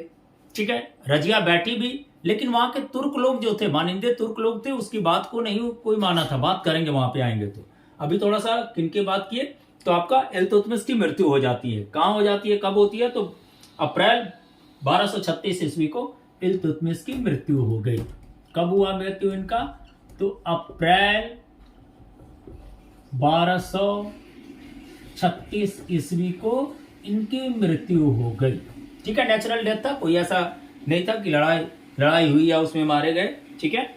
ठीक है, रजिया बैठी भी, लेकिन वहां के तुर्क लोग जो थे, मानिंदे तुर्क लोग थे, उसकी बात को नहीं कोई माना था। बात करेंगे वहां पे आएंगे तो। अभी थोड़ा सा किनके बात किए तो आपका इल्तुतमिश की मृत्यु हो जाती है। कहां हो जाती है, कब होती है? तो अप्रैल 1236 ईस्वी को इल्तुतमिश की मृत्यु हो गई। कब हुआ मृत्यु इनका? तो अप्रैल 1236 ईस्वी को इनकी मृत्यु हो गई। ठीक है, नेचुरल डेथ था, कोई ऐसा नहीं था कि लड़ाई हुई या उसमें मारे गए। ठीक है,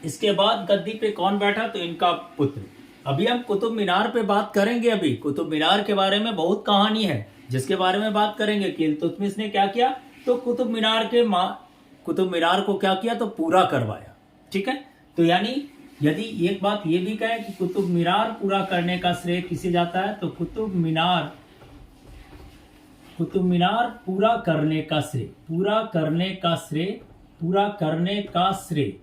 इसके बाद गद्दी पे कौन बैठा? तो इनका पुत्र। अभी हम कुतुब मीनार पे बात करेंगे। अभी कुतुब मीनार के बारे में बहुत कहानी है जिसके बारे में बात करेंगे कि इल्तुतमिश ने क्या किया। तो कुतुब मीनार को क्या किया? तो पूरा करवाया। ठीक है, तो यानी यदि एक बात ये भी कहे कि कुतुब मीनार पूरा करने का श्रेय किसे जाता है, तो कुतुब मीनार पूरा करने का श्रेय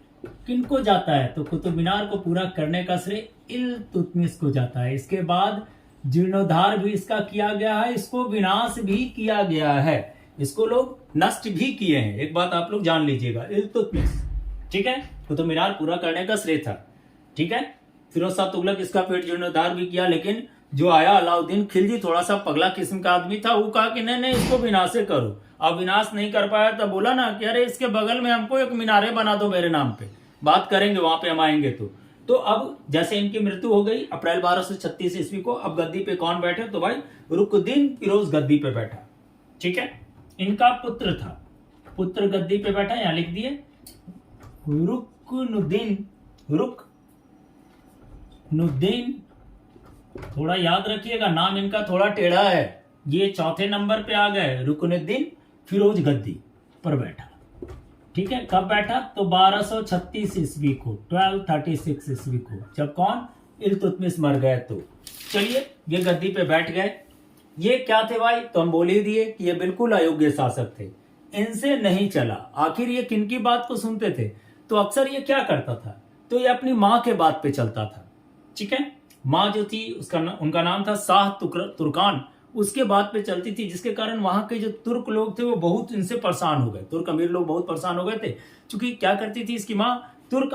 किनको जाता है? तो कुतुब मीनार को पूरा करने का श्रेय इल्तुतमिश को जाता है। इसके बाद जीर्णोद्धार भी इसका किया गया है, इसको विनाश भी किया गया है, इसको लोग नष्ट भी किए हैं। एक बात आप लोग जान लीजिएगा, इल्तुतमिश। ठीक है, कुतुब मीनार पूरा करने का श्रेय था। ठीक है, फिरोज शाह तुगलक इसका पेट जीर्णोद्धार भी किया, लेकिन जो आया अलाउद्दीन खिलजी थोड़ा सा पगला किस्म का आदमी था, वो कहा कि नहीं इसको विनाश करो। अब विनाश नहीं कर पाया तो बोला ना कि अरे इसके बगल में हमको एक मीनारे बना दो मेरे नाम पे। बात करेंगे वहां पे हम आएंगे तो अब जैसे इनकी मृत्यु हो गई अप्रैल 1236 ईस्वी को, अब गद्दी पे कौन बैठे? तो भाई रुकनुद्दीन फिरोज गद्दी पे बैठा। ठीक है, इनका पुत्र था, पुत्र गद्दी पे बैठा, यहां लिख दिए रुकनुद्दीन। थोड़ा याद रखिएगा, नाम इनका थोड़ा टेढ़ा है, ये चौथे नंबर पे आ गए। रुकनुद्दीन फिरोज गद्दी पर बैठा। ठीक है, कब बैठा? तो 1236 ईस्वी को, 1236 ईस्वी को, जब कौन? इल्तुतमिश मर गए। तो चलिए, ये गद्दी पे बैठ गए। ये क्या थे भाई? तो हम बोल ही दिए कि ये बिल्कुल अयोग्य शासक थे, इनसे नहीं चला। आखिर ये किनकी बात को सुनते थे? तो अक्सर ये क्या करता था? तो ये अपनी माँ के बात पे चलता था। ठीक है, माँ जो थी उनका नाम था शाह तुर्कान, उसके बाद पे चलती थी, जिसके कारण वहां के जो तुर्क लोग थे वो बहुत इनसे परेशान हो गए। तुर्क अमीर लोग बहुत परेशान हो गए थे, क्योंकि क्या करती थी इसकी माँ, तुर्क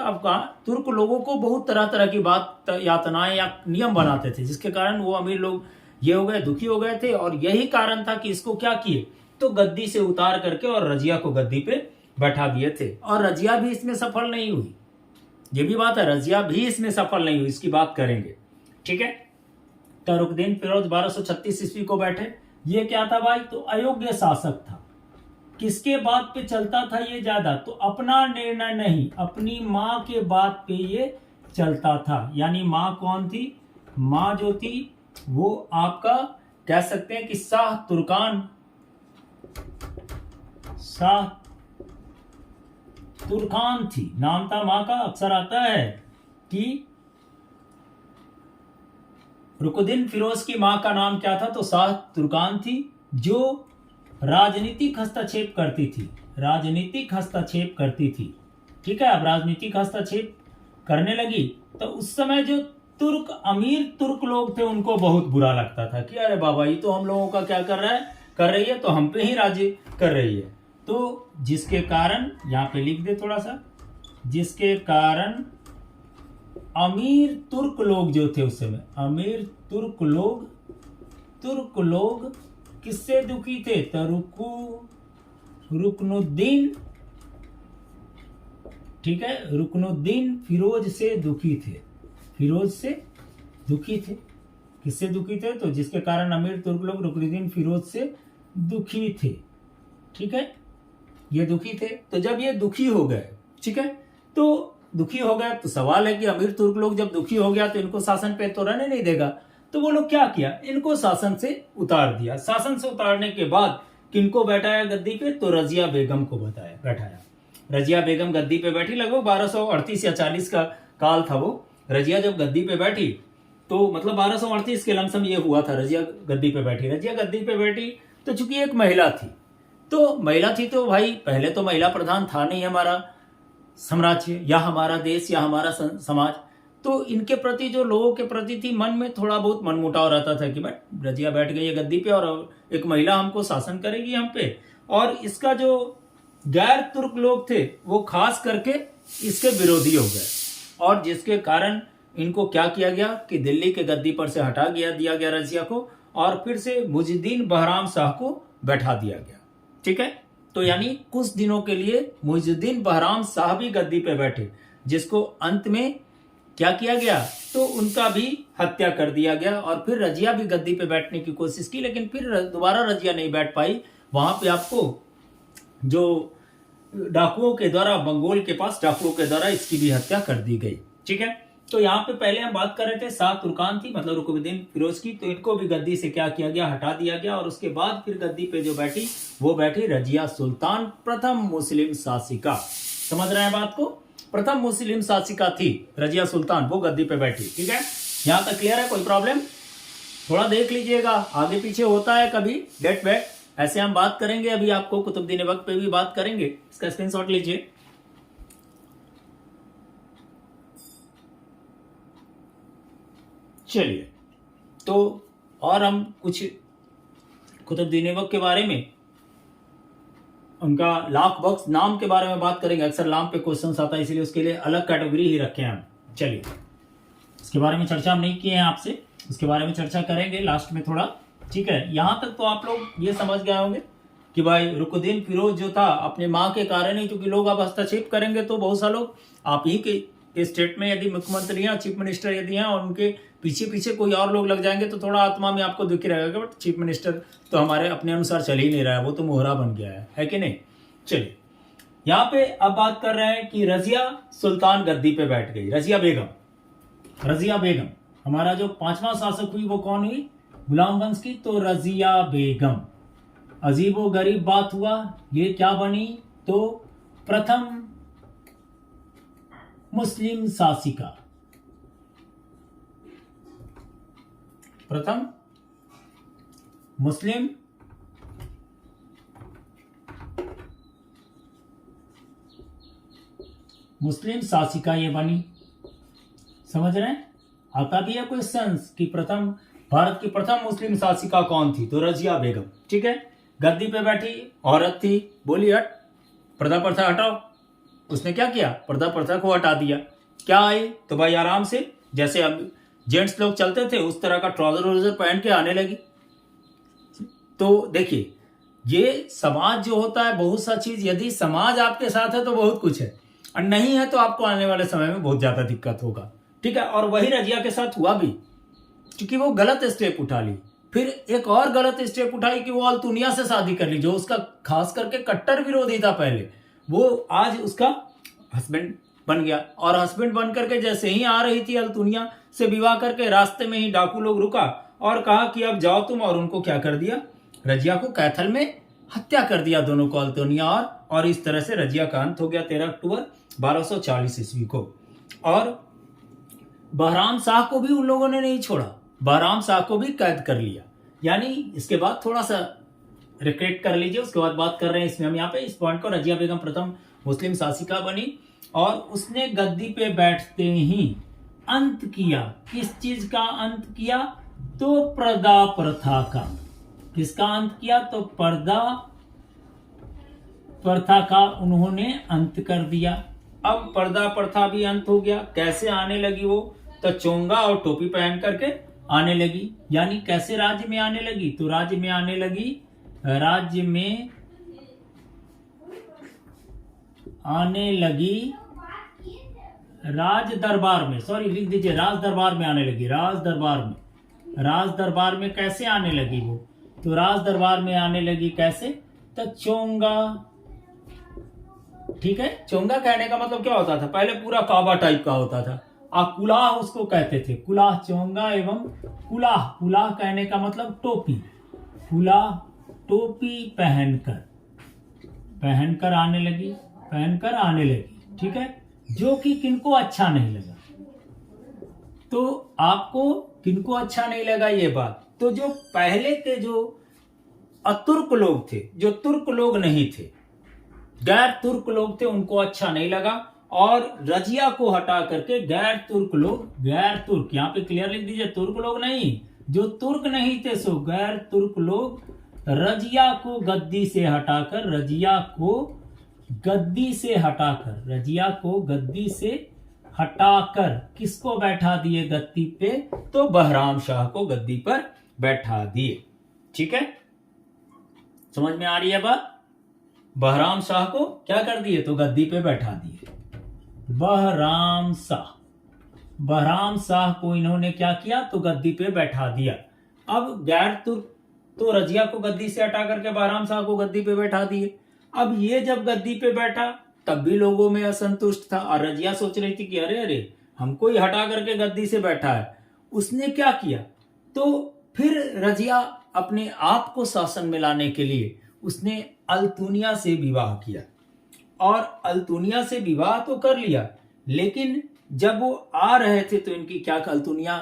लोगों को बहुत तरह तरह की बात यातनाएं या नियम बनाते थे, जिसके कारण वो अमीर लोग ये हो गए, दुखी हो गए थे। और यही कारण था कि इसको क्या किए, तो गद्दी से उतार करके और रजिया को गद्दी पे बैठा दिए थे। और रजिया भी इसमें सफल नहीं हुई, ये भी बात है, रजिया भी इसमें सफल नहीं हुई, इसकी बात करेंगे, ठीक है। तरुकदीन फिरोज 1236 ईस्वी को बैठे। ये क्या था भाई, तो अयोग्य शासक था। किसके बात पे चलता था ये ज्यादा, तो अपना निर्णय नहीं, अपनी माँ के बात पे ये चलता था। यानी माँ कौन थी, माँ जो थी वो आपका कह सकते हैं कि शाह तुर्कान थी, नाम था माँ का। अक्सर आता है कि रुकुद्दीन फिरोज की माँ का नाम क्या था, तो शाह तुर्कान थी, जो राजनीतिक हस्तक्षेप करती थी, ठीक है। अब राजनीतिक हस्तक्षेप करने लगी तो उस समय जो अमीर तुर्क लोग थे उनको बहुत बुरा लगता था कि अरे बाबा, ये तो हम लोगों का क्या कर रही है, तो हम पे ही राज कर रही है। तो जिसके कारण यहाँ पे लिख दे थोड़ा सा, जिसके कारण अमीर तुर्क लोग जो थे उस समय, अमीर तुर्क लोग किससे दुखी थे, रुकनुद्दीन, ठीक है, रुकनुद्दीन फिरोज से दुखी थे, किससे दुखी थे, तो जिसके कारण अमीर तुर्क लोग रुकनुद्दीन फिरोज से दुखी थे, ठीक है, ये दुखी थे। तो जब ये दुखी हो गए, ठीक है, तो दुखी हो गया तो सवाल है कि अमीर तुर्क लोग जब दुखी हो गया तो इनको शासन पे तो रहने नहीं देगा, तो वो लोग क्या किया, इनको शासन से उतार दिया। शासन से उतारने के बाद किनको बैठाया गद्दी पे, तो रजिया बेगम को बैठाया। रजिया बेगम गद्दी पे बैठी, लगभग 1238 या 40 का काल था वो। रजिया जब गद्दी पे बैठी तो मतलब 1238 के लमसम ये हुआ था, रजिया गद्दी पे बैठी। तो चूंकि एक महिला थी, तो भाई पहले तो महिला प्रधान था नहीं हमारा साम्राज्य या हमारा देश या हमारा समाज, तो इनके प्रति, जो लोगों के प्रति थी, मन में थोड़ा बहुत मनमुटाव रहता था कि भाई रजिया बैठ गई है गद्दी पे और एक महिला हमको शासन करेगी हम पे। और इसका जो गैर तुर्क लोग थे वो खास करके इसके विरोधी हो गए, और जिसके कारण इनको क्या किया गया कि दिल्ली के गद्दी पर से हटा दिया गया रजिया को, और फिर से मुइजुद्दीन बहराम शाह को बैठा दिया गया, ठीक है। तो यानी कुछ दिनों के लिए मुइजुद्दीन बहराम शाह भी गद्दी पे बैठे, जिसको अंत में क्या किया गया, तो उनका भी हत्या कर दिया गया। और फिर रजिया भी गद्दी पे बैठने की कोशिश की, लेकिन फिर दोबारा रजिया नहीं बैठ पाई। वहां पे आपको जो डाकुओं के द्वारा, बंगोल के पास डाकुओं के द्वारा इसकी भी हत्या कर दी गई, ठीक है। तो यहाँ पे पहले हम बात कर रहे थे शाह तुर्कान थी, मतलब रुकनुद्दीन फिरोज की, तो इनको भी गद्दी से क्या किया गया, हटा दिया गया। और उसके बाद फिर गद्दी पे जो बैठी वो बैठी रजिया सुल्तान, प्रथम मुस्लिम शासिका। समझ रहे हैं बात को, प्रथम मुस्लिम शासिका थी रजिया सुल्तान, वो गद्दी पे बैठी, ठीक है। यहाँ तक क्लियर है, कोई प्रॉब्लम, थोड़ा देख लीजिएगा, आगे पीछे होता है कभी डेट बैट, ऐसे हम बात करेंगे। अभी आपको कुतुबुद्दीन ऐबक पे भी बात करेंगे, इसका स्क्रीनशॉट लीजिए। चलिए, तो और हम कुछ कुतुबुद्दीन ऐबक के बारे में, उनका लाख बख्श नाम के बारे में बात करेंगे। अक्सर नाम पे क्वेश्चन आता है, इसलिए उसके लिए अलग कैटेगरी ही रखे हैं हम। चलिए, इसके बारे में चर्चा हम नहीं किए हैं आपसे, उसके बारे में चर्चा करेंगे लास्ट में थोड़ा, ठीक है। यहां तक तो आप लोग ये समझ गए होंगे कि भाई रुकनुद्दीन फिरोज जो था अपने माँ के कारण ही, क्योंकि लोग अब हस्तक्षेप करेंगे तो बहुत सा लोग आप ही के स्टेट में यदि मुख्यमंत्री हैं, चीफ मिनिस्टर यदि हैं, और उनके पीछे पीछे कोई और लोग लग जाएंगे तो थोड़ा आत्मा में आपको दुखी रहेगा, बट चीफ मिनिस्टर तो हमारे अपने अनुसार चल ही नहीं रहा है, वो तो मोहरा बन गया है कि नहीं। चलिए, यहाँ पे अब बात कर रहे हैं कि रजिया सुल्तान गद्दी पे बैठ गई, रजिया बेगम हमारा जो 5वां शासक हुई वो कौन हुई, गुलाम वंश की, तो रजिया बेगम। अजीबो गरीब बात हुआ, ये क्या बनी, तो प्रथम मुस्लिम शासिका, प्रथम मुस्लिम शासिका ये बनी। समझ रहे हैं, आता भी है क्वेश्चन कि प्रथम भारत की प्रथम मुस्लिम शासिका कौन थी? तो रजिया बेगम। ठीक है, गद्दी पे बैठी औरत थी, बोली हट, पर्दा प्रथा हटाओ। उसने क्या किया? पर्दा प्रथा को हटा दिया। क्या आई? तो भाई आराम से, जैसे अब जेंट्स लोग चलते थे उस तरह का ट्राउजर व्राउजर पहन के आने लगी। तो देखिए, ये समाज जो होता है, बहुत सा चीज, यदि समाज आपके साथ है तो बहुत कुछ है, और नहीं है तो आपको आने वाले समय में बहुत ज्यादा दिक्कत होगा। ठीक है, और वही रजिया के साथ हुआ भी, क्योंकि वो गलत स्टेप उठा ली। फिर एक और गलत स्टेप उठाई कि वो अल्तुनिया से शादी कर ली, जो उसका खास करके कट्टर विरोधी था पहले, वो आज उसका हस्बैंड बन गया। और हस्बैंड बन करके जैसे ही आ रही थी अल्तुनिया से विवाह करके, रास्ते में ही डाकू लोग रुका और कहा कि अब जाओ तुम, और उनको क्या कर दिया? रजिया को कैथल में हत्या कर दिया, दोनों को, अल्तुनिया और इस तरह से रजिया का अंत हो गया 13 अक्टूबर 1240 ईस्वी को। और बहराम शाह को भी उन लोगों ने नहीं छोड़ा, बहराम शाह को भी कैद कर लिया। यानी इसके बाद थोड़ा सा रिक्रेट कर लीजिए, उसके बाद बात कर रहे हैं इसमें हम यहाँ पे इस पॉइंट को। रजिया बेगम प्रथम मुस्लिम शासिका बनी और उसने गद्दी पे बैठते ही अंत किया। किस चीज का अंत किया? तो पर्दा प्रथा का। किसका अंत किया? तो पर्दा प्रथा का उन्होंने अंत कर दिया। अब पर्दा प्रथा भी अंत हो गया। कैसे आने लगी वो? तो चोंगा और टोपी पहन करके आने लगी। यानी कैसे राज्य में आने लगी? तो राज्य में आने लगी, राज्य में आने लगी राज दरबार में, सॉरी लिख दीजिए, राज दरबार में आने लगी, राज दरबार में। राज दरबार में कैसे आने लगी वो? तो राज दरबार में आने लगी कैसे? तो चोंगा। ठीक है, चोंगा कहने का मतलब क्या होता था? पहले पूरा काबा टाइप का होता था, कुलाह उसको कहते थे, कुलाह, चोंगा एवं कुलाह। कुलाह कहने का मतलब टोपी, कुलाह, टोपी पहनकर आने लगी, पहनकर आने लगी। ठीक है, जो कि किनको अच्छा नहीं लगा। तो आपको किनको अच्छा नहीं लगा ये बात? तो जो पहले के जो अतुर्क लोग थे, जो तुर्क लोग नहीं थे, गैर तुर्क लोग थे, उनको अच्छा नहीं लगा। और रजिया को हटा करके गैर तुर्क लोग, गैर तुर्क, यहां पे क्लियर लिख दीजिए, तुर्क लोग नहीं, जो तुर्क नहीं थे सो गैर तुर्क लोग रजिया को गद्दी से हटाकर, रजिया को गद्दी से हटाकर, रजिया को गद्दी से हटाकर किसको बैठा दिए गद्दी पे? तो बहराम शाह को गद्दी पर बैठा दिए। ठीक है, समझ में आ रही है बात? बहराम शाह को क्या कर दिए? तो गद्दी पे बैठा दिए। बहराम शाह, बहराम शाह को इन्होंने क्या किया? तो गद्दी पे बैठा दिया। अब गैर तुर्क तो रजिया को गद्दी से हटा करके बहराम शाह को गद्दी पे बैठा दिए। अब ये जब गद्दी पे बैठा तब भी लोगों में असंतुष्ट था, और रजिया सोच रही थी कि अरे अरे, हमको ही हटा करके गद्दी से बैठा है। उसने क्या किया? तो फिर रजिया अपने आप को शासन में लाने के लिए उसने अल्तुनिया से विवाह किया। और अल्तुनिया से विवाह तो कर लिया, लेकिन जब वो आ रहे थे तो इनकी क्या, अल्तुनिया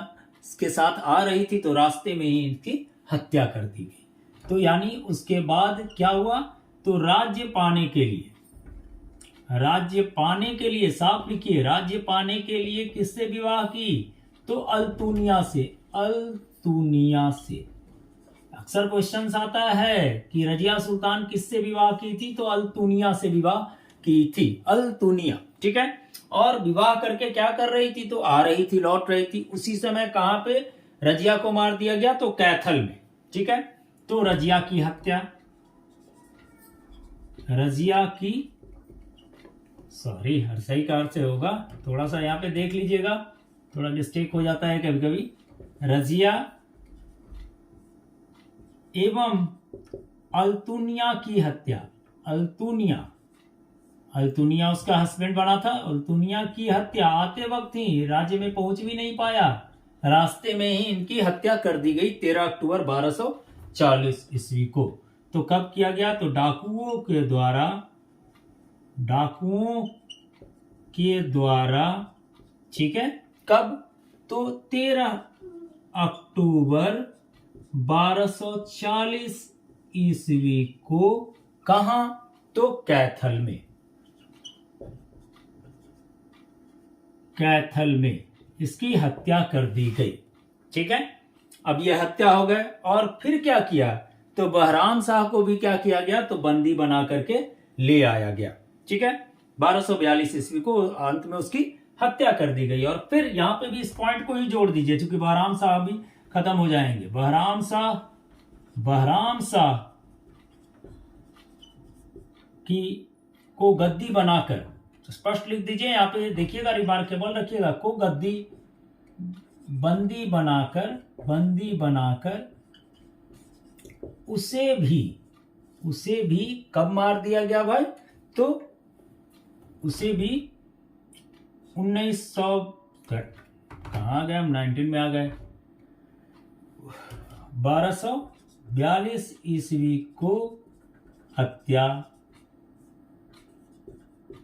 के साथ आ रही थी तो रास्ते में ही इनकी हत्या कर दी गई। तो यानी उसके बाद क्या हुआ? तो राज्य पाने के लिए, राज्य पाने के लिए, साफ लिखिए, राज्य पाने के लिए किससे विवाह की? तो अल्तुनिया से, अल्तुनिया से। अक्सर क्वेश्चंस आता है कि रजिया सुल्तान किससे विवाह की थी? तो अल्तुनिया से विवाह की थी, अल्तुनिया। ठीक है, और विवाह करके क्या कर रही थी? तो आ रही थी, लौट रही थी। उसी समय कहां पे रजिया को मार दिया गया? तो कैथल में। ठीक है, तो रजिया की हत्या, रजिया की, सॉरी हर सही कार से होगा, थोड़ा सा यहाँ पे देख लीजिएगा, थोड़ा मिस्टेक हो जाता है कभी कभी। रजिया एवं अल्तुनिया की हत्या, अल्तुनिया, अल्तुनिया उसका हस्बैंड बना था, अल्तुनिया की हत्या आते वक्त ही, राज्य में पहुंच भी नहीं पाया, रास्ते में ही इनकी हत्या कर दी गई 13 अक्टूबर 1240 ईस्वी को। तो कब किया गया? तो डाकुओं के द्वारा, डाकुओं के द्वारा। ठीक है, कब? तो 13 अक्टूबर 1240 ईस्वी को। कहां? तो कैथल में, कैथल में इसकी हत्या कर दी गई। ठीक है, अब ये हत्या हो गए। और फिर क्या किया, तो बहराम शाह को भी क्या किया गया, तो बंदी बना करके ले आया गया। ठीक है, 1242 ईस्वी को अंत में उसकी हत्या कर दी गई। और फिर यहां पे भी इस पॉइंट को ही जोड़ दीजिए, क्योंकि बहराम शाह भी खत्म हो जाएंगे। बहराम शाह की को गद्दी बनाकर, तो स्पष्ट लिख दीजिए यहाँ पे, देखिएगा, रिमार्केबल रखिएगा, को गद्दी बंदी बनाकर उसे भी कब मार दिया गया भाई, तो उसे भी 1900 कहाँ आ गए हम, 19 में आ गए, 1242 ईस्वी को हत्या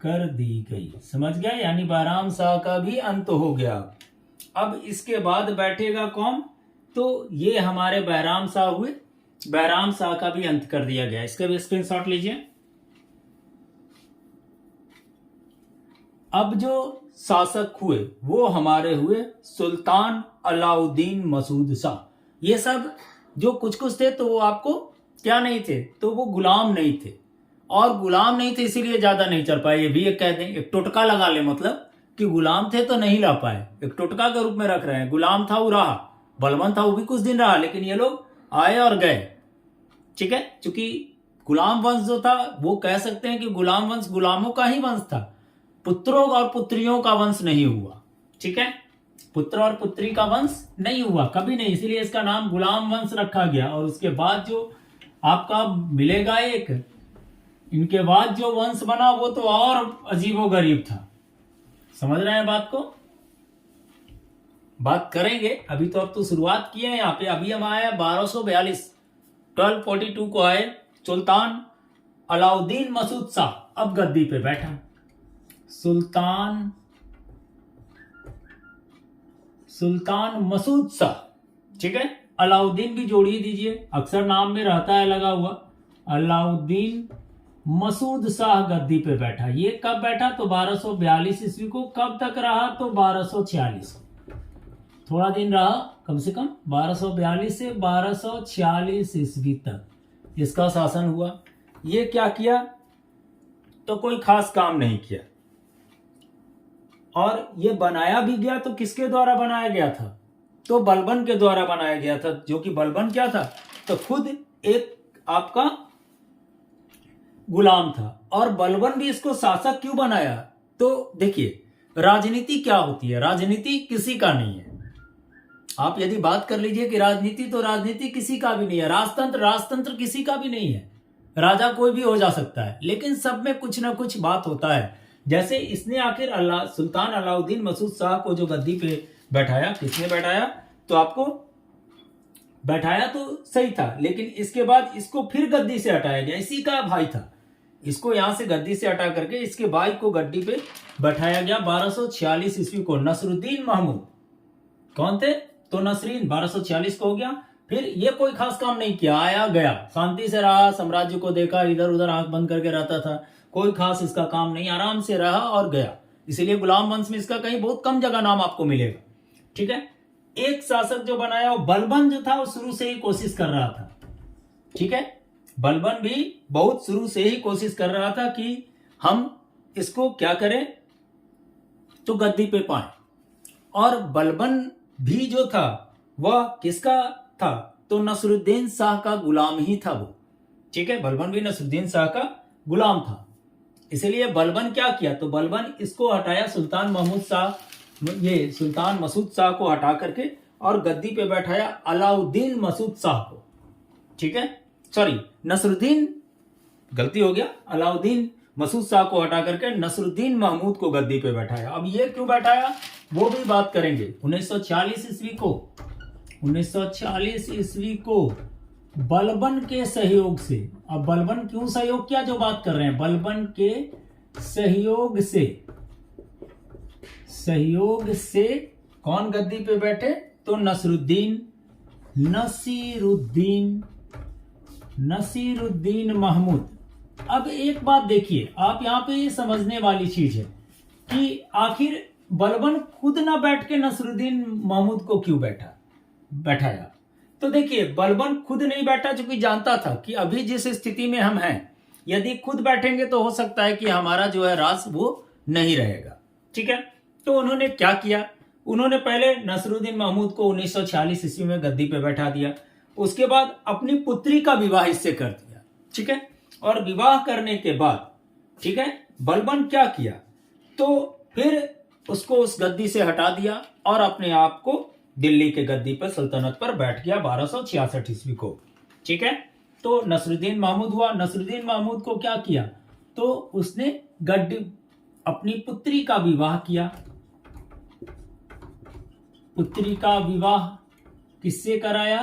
कर दी गई। समझ गया, यानी बहराम शाह का भी अंत हो गया। अब इसके बाद बैठेगा कौन, तो ये हमारे बहराम शाह हुए। बहराम शाह का भी अंत कर दिया गया। इसके भी स्क्रीनशॉट लीजिए। अब जो शासक हुए वो हमारे हुए सुल्तान अलाउद्दीन मसूद शाह। ये सब जो कुछ थे तो वो आपको क्या नहीं थे, तो वो गुलाम नहीं थे, और गुलाम नहीं थे इसीलिए ज्यादा नहीं चल पाए। ये भी एक कह दें, एक टोटका लगा ले, मतलब कि गुलाम थे तो नहीं ला पाए, एक टोटका के रूप में रख रहे हैं। गुलाम था वो रहा, बलबन था वो भी कुछ दिन रहा, लेकिन ये लोग आए और गए। ठीक है, क्योंकि गुलाम वंश जो था वो कह सकते हैं कि गुलाम वंश गुलामों का ही वंश था, पुत्रों और पुत्रियों का वंश नहीं हुआ। ठीक है, पुत्र और पुत्री का वंश नहीं हुआ, कभी नहीं, इसीलिए इसका नाम गुलाम वंश रखा गया। और उसके बाद जो आपका मिलेगा एक, इनके बाद जो वंश बना वो तो और अजीबोगरीब था। समझ रहे हैं बात को, बात करेंगे। अभी तो अब तो शुरुआत की है यहाँ पे। अभी हम आए 1242 को आए। सुल्तान अलाउद्दीन मसूद शाह अब गद्दी पे बैठा। सुल्तान मसूद शाह, ठीक है, अलाउद्दीन भी जोड़िए दीजिए, अक्सर नाम में रहता है लगा हुआ। अलाउद्दीन मसूद शाह गद्दी पे बैठा। ये कब बैठा, तो 1242 ईस्वी को। कब तक रहा, तो 1246, थोड़ा दिन रहा, कम से कम 1242 से 1246 ईस्वी तक इसका शासन हुआ। ये क्या किया, तो कोई खास काम नहीं किया। और ये बनाया भी गया तो किसके द्वारा बनाया गया था, तो बलबन के द्वारा बनाया गया था। जो कि बलबन क्या था, तो खुद एक आपका गुलाम था। और बलबन भी इसको शासक क्यों बनाया, तो देखिए, राजनीति क्या होती है, राजनीति किसी का नहीं है। आप यदि बात कर लीजिए कि राजनीति, तो राजनीति किसी का भी नहीं है। राजतंत्र किसी का भी नहीं है। राजा कोई भी हो जा सकता है, लेकिन सब में कुछ ना कुछ बात होता है। जैसे इसने आखिर सुल्तान अलाउद्दीन मसूद शाह को जो गद्दी पे बैठाया, किसने बैठाया, तो आपको बैठाया तो सही था, लेकिन इसके बाद इसको फिर गद्दी से हटाया गया। इसी का भाई था, इसको यहां से गद्दी से हटा करके इसके भाई को गद्दी पे बैठाया गया 1246 ईस्वी को। नसरुद्दीन महमूद कौन थे, तो नसरीन 1246 को हो गया। फिर ये कोई खास काम नहीं किया, आया गया, शांति से रहा, साम्राज्य को देखा, इधर उधर आंख बंद करके रहता था, कोई खास इसका काम नहीं, आराम से रहा और गया। इसीलिए गुलाम वंश में इसका कहीं बहुत कम जगह नाम आपको मिलेगा। ठीक है, एक शासक जो बनाया वो बलबन जो था वो शुरू से ही कोशिश कर रहा था। ठीक है, बलबन भी बहुत शुरू से ही कोशिश कर रहा था कि हम इसको क्या करें, तो गद्दी पे पाए। और बलबन भी जो था वह किसका था, तो नसरुद्दीन शाह का गुलाम ही था वो। ठीक है, बलबन भी नसरुद्दीन शाह का गुलाम था। इसलिए बलबन क्या किया, तो बलबन इसको हटाया, सुल्तान मसूद शाह को हटा करके और गद्दी पे बैठाया अलाउद्दीन मसूद शाह को। ठीक है, सॉरी, नसरुद्दीन, गलती हो गया, अलाउद्दीन मसूद शाह को हटा करके नसरुद्दीन महमूद को गद्दी पे बैठाया। अब ये क्यों बैठाया वो भी बात करेंगे। 1940 ईस्वी को बलबन के सहयोग से, अब बलबन क्यों सहयोग किया, जो बात कर रहे हैं, बलबन के सहयोग से कौन गद्दी पे बैठे, तो नसीरुद्दीन महमूद। अब एक बात देखिए, आप यहां पे ये समझने वाली चीज है कि आखिर बलबन खुद ना बैठ के नसरुद्दीन महमूद को क्यों बैठाया। तो देखिए बलबन खुद नहीं बैठा, चूंकि जानता था कि अभी जिस स्थिति में हम हैं, यदि खुद बैठेंगे तो हो सकता है कि हमारा जो है राज वो नहीं रहेगा। ठीक है, तो उन्होंने क्या किया, उन्होंने पहले नसरुद्दीन महमूद को 1946 ईस्वी में गद्दी पे बैठा दिया। उसके बाद अपनी पुत्री का विवाह इससे कर दिया। ठीक है, और विवाह करने के बाद ठीक है बलबन क्या किया, तो फिर उसको उस गद्दी से हटा दिया और अपने आप को दिल्ली के गद्दी पर सल्तनत पर बैठ गया 1266 ईस्वी को। ठीक है, तो नसरुद्दीन महमूद हुआ। नसरुद्दीन महमूद को क्या किया, तो उसने गद्दी अपनी पुत्री का विवाह किया। पुत्री का विवाह किससे कराया,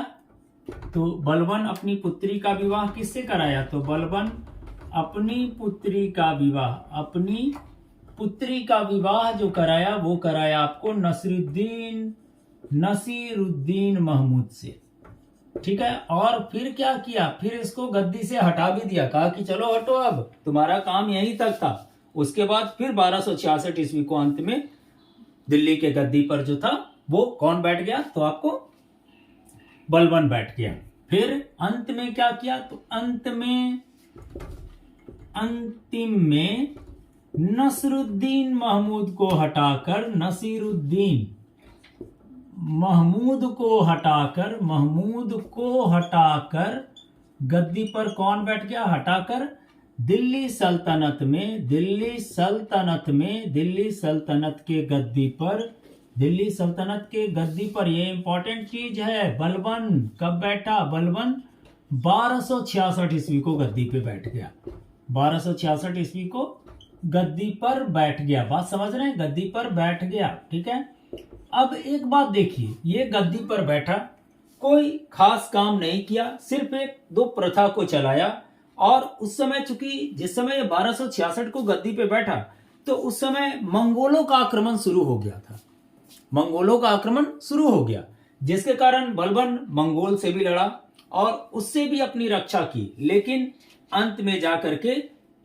तो बलबन अपनी पुत्री का विवाह किससे कराया, तो बलबन अपनी पुत्री का विवाह, अपनी पुत्री का विवाह जो कराया वो कराया आपको नसीरुद्दीन महमूद से। ठीक है, और फिर क्या किया, फिर इसको गद्दी से हटा भी दिया, कहा कि चलो हटो, अब तुम्हारा काम यहीं तक था। उसके बाद फिर 1266 ईस्वी को अंत में दिल्ली के गद्दी पर जो था वो कौन बैठ गया, तो आपको बलबन बैठ गया। फिर अंत में क्या किया, तो अंतिम में नसरुद्दीन महमूद को हटाकर महमूद को हटाकर गद्दी पर कौन बैठ गया, हटाकर दिल्ली सल्तनत के गद्दी पर ये इंपॉर्टेंट चीज है, बलबन कब बैठा, बलबन 1266 ईस्वी को गद्दी पे बैठ गया। 1266 ईस्वी को गद्दी पर बैठ गया। बात समझ रहे हैं, गद्दी पर बैठ गया। ठीक है, अब एक बात देखिए, ये गद्दी पर बैठा, कोई खास काम नहीं किया, सिर्फ एक दो प्रथा को चलाया। और उस समय चूंकि जिस समय 1266 को गद्दी पे बैठा, तो उस समय मंगोलों का आक्रमण शुरू हो गया था। मंगोलों का आक्रमण शुरू हो गया, जिसके कारण बलबन मंगोल से भी लड़ा और उससे भी अपनी रक्षा की। लेकिन अंत में जाकर के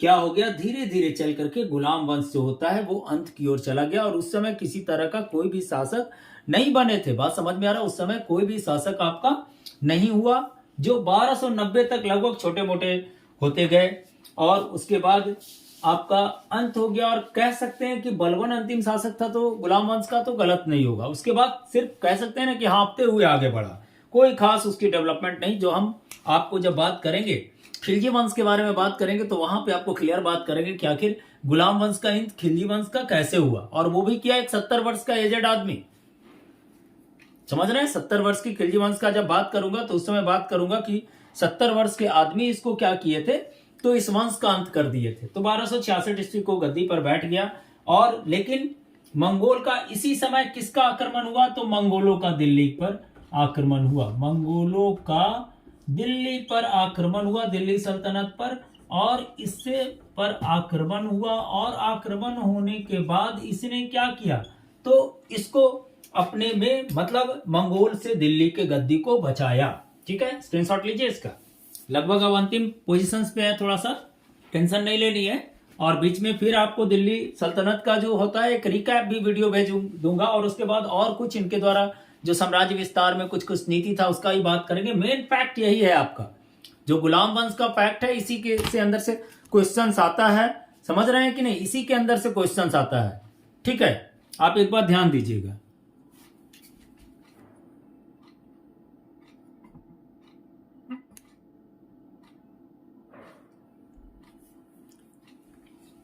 क्या हो गया, धीरे धीरे चल करके गुलाम वंश जो होता है वो अंत की ओर चला गया। और उस समय किसी तरह का कोई भी शासक नहीं बने थे। बात समझ में आ रहा, उस समय कोई भी शासक आपका नहीं हुआ, जो 1290 तक लगभग छोटे मोटे होते गए और उसके बाद आपका अंत हो गया। और कह सकते हैं कि बलबन अंतिम शासक था, तो गुलाम वंश का तो गलत नहीं होगा। उसके बाद सिर्फ कह सकते हैं ना कि हाँपते हुए आगे बढ़ा, कोई खास उसकी डेवलपमेंट नहीं। जो हम आपको जब बात करेंगे खिलजी वंश के बारे में बात करेंगे, तो वहां पे आपको क्लियर बात करेंगे कि आखिर गुलाम वंश का अंत खिलजी वंश का कैसे हुआ, और वो भी किया एक 70 वर्ष का एजेड आदमी। समझ रहे हैं, 70 वर्ष की खिलजी वंश का जब बात करूंगा तो उस समय बात करूंगा कि 70 वर्ष के आदमी इसको क्या किए थे, तो इस वंश का अंत कर दिए थे। तो 1266 ईस्वी को गद्दी पर बैठ गया। और लेकिन मंगोल का इसी समय किसका आक्रमण हुआ, तो मंगोलों का दिल्ली पर आक्रमण हुआ। मंगोलों का दिल्ली पर आक्रमण हुआ, दिल्ली सल्तनत पर, और इससे पर आक्रमण हुआ। और आक्रमण होने के बाद इसने क्या किया, तो इसको अपने में मतलब मंगोल से दिल्ली के गद्दी को बचाया। ठीक है, स्क्रीनशॉट लीजिए इसका। लगभग अब अंतिम पोजीशंस पे है, थोड़ा सा टेंशन नहीं लेनी है। और बीच में फिर आपको दिल्ली सल्तनत का जो होता है एक रिकैप भी वीडियो भेज दूंगा, और उसके बाद और कुछ इनके द्वारा जो साम्राज्य विस्तार में कुछ कुछ नीति था उसका ही बात करेंगे। मेन फैक्ट यही है आपका, जो गुलाम वंश का फैक्ट है, इसी के से अंदर से क्वेश्चंस आता है। समझ रहे हैं कि नहीं, इसी के अंदर से क्वेश्चंस आता है। ठीक है, आप एक बार ध्यान दीजिएगा।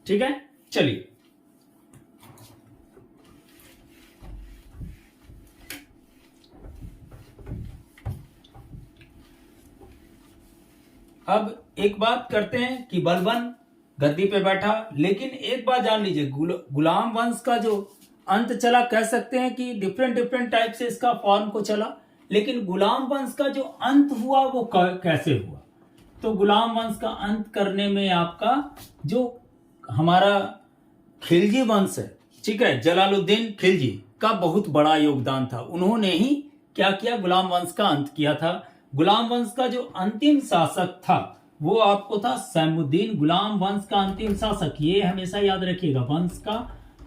ठीक है, चलिए अब एक बात करते हैं कि बलबन गद्दी पे बैठा, लेकिन एक बात जान लीजिए, गुलाम वंश का जो अंत चला, कह सकते हैं कि डिफरेंट टाइप से इसका फॉर्म को चला। लेकिन गुलाम वंश का जो अंत हुआ वो कैसे हुआ, तो गुलाम वंश का अंत करने में आपका जो हमारा खिलजी वंश है, ठीक है, जलालुद्दीन खिलजी का बहुत बड़ा योगदान था। उन्होंने ही क्या किया, गुलाम वंश का अंत किया था। गुलाम वंश का जो अंतिम शासक था वो आपको था सैमुद्दीन। गुलाम वंश का अंतिम शासक, ये हमेशा याद रखिएगा, वंश का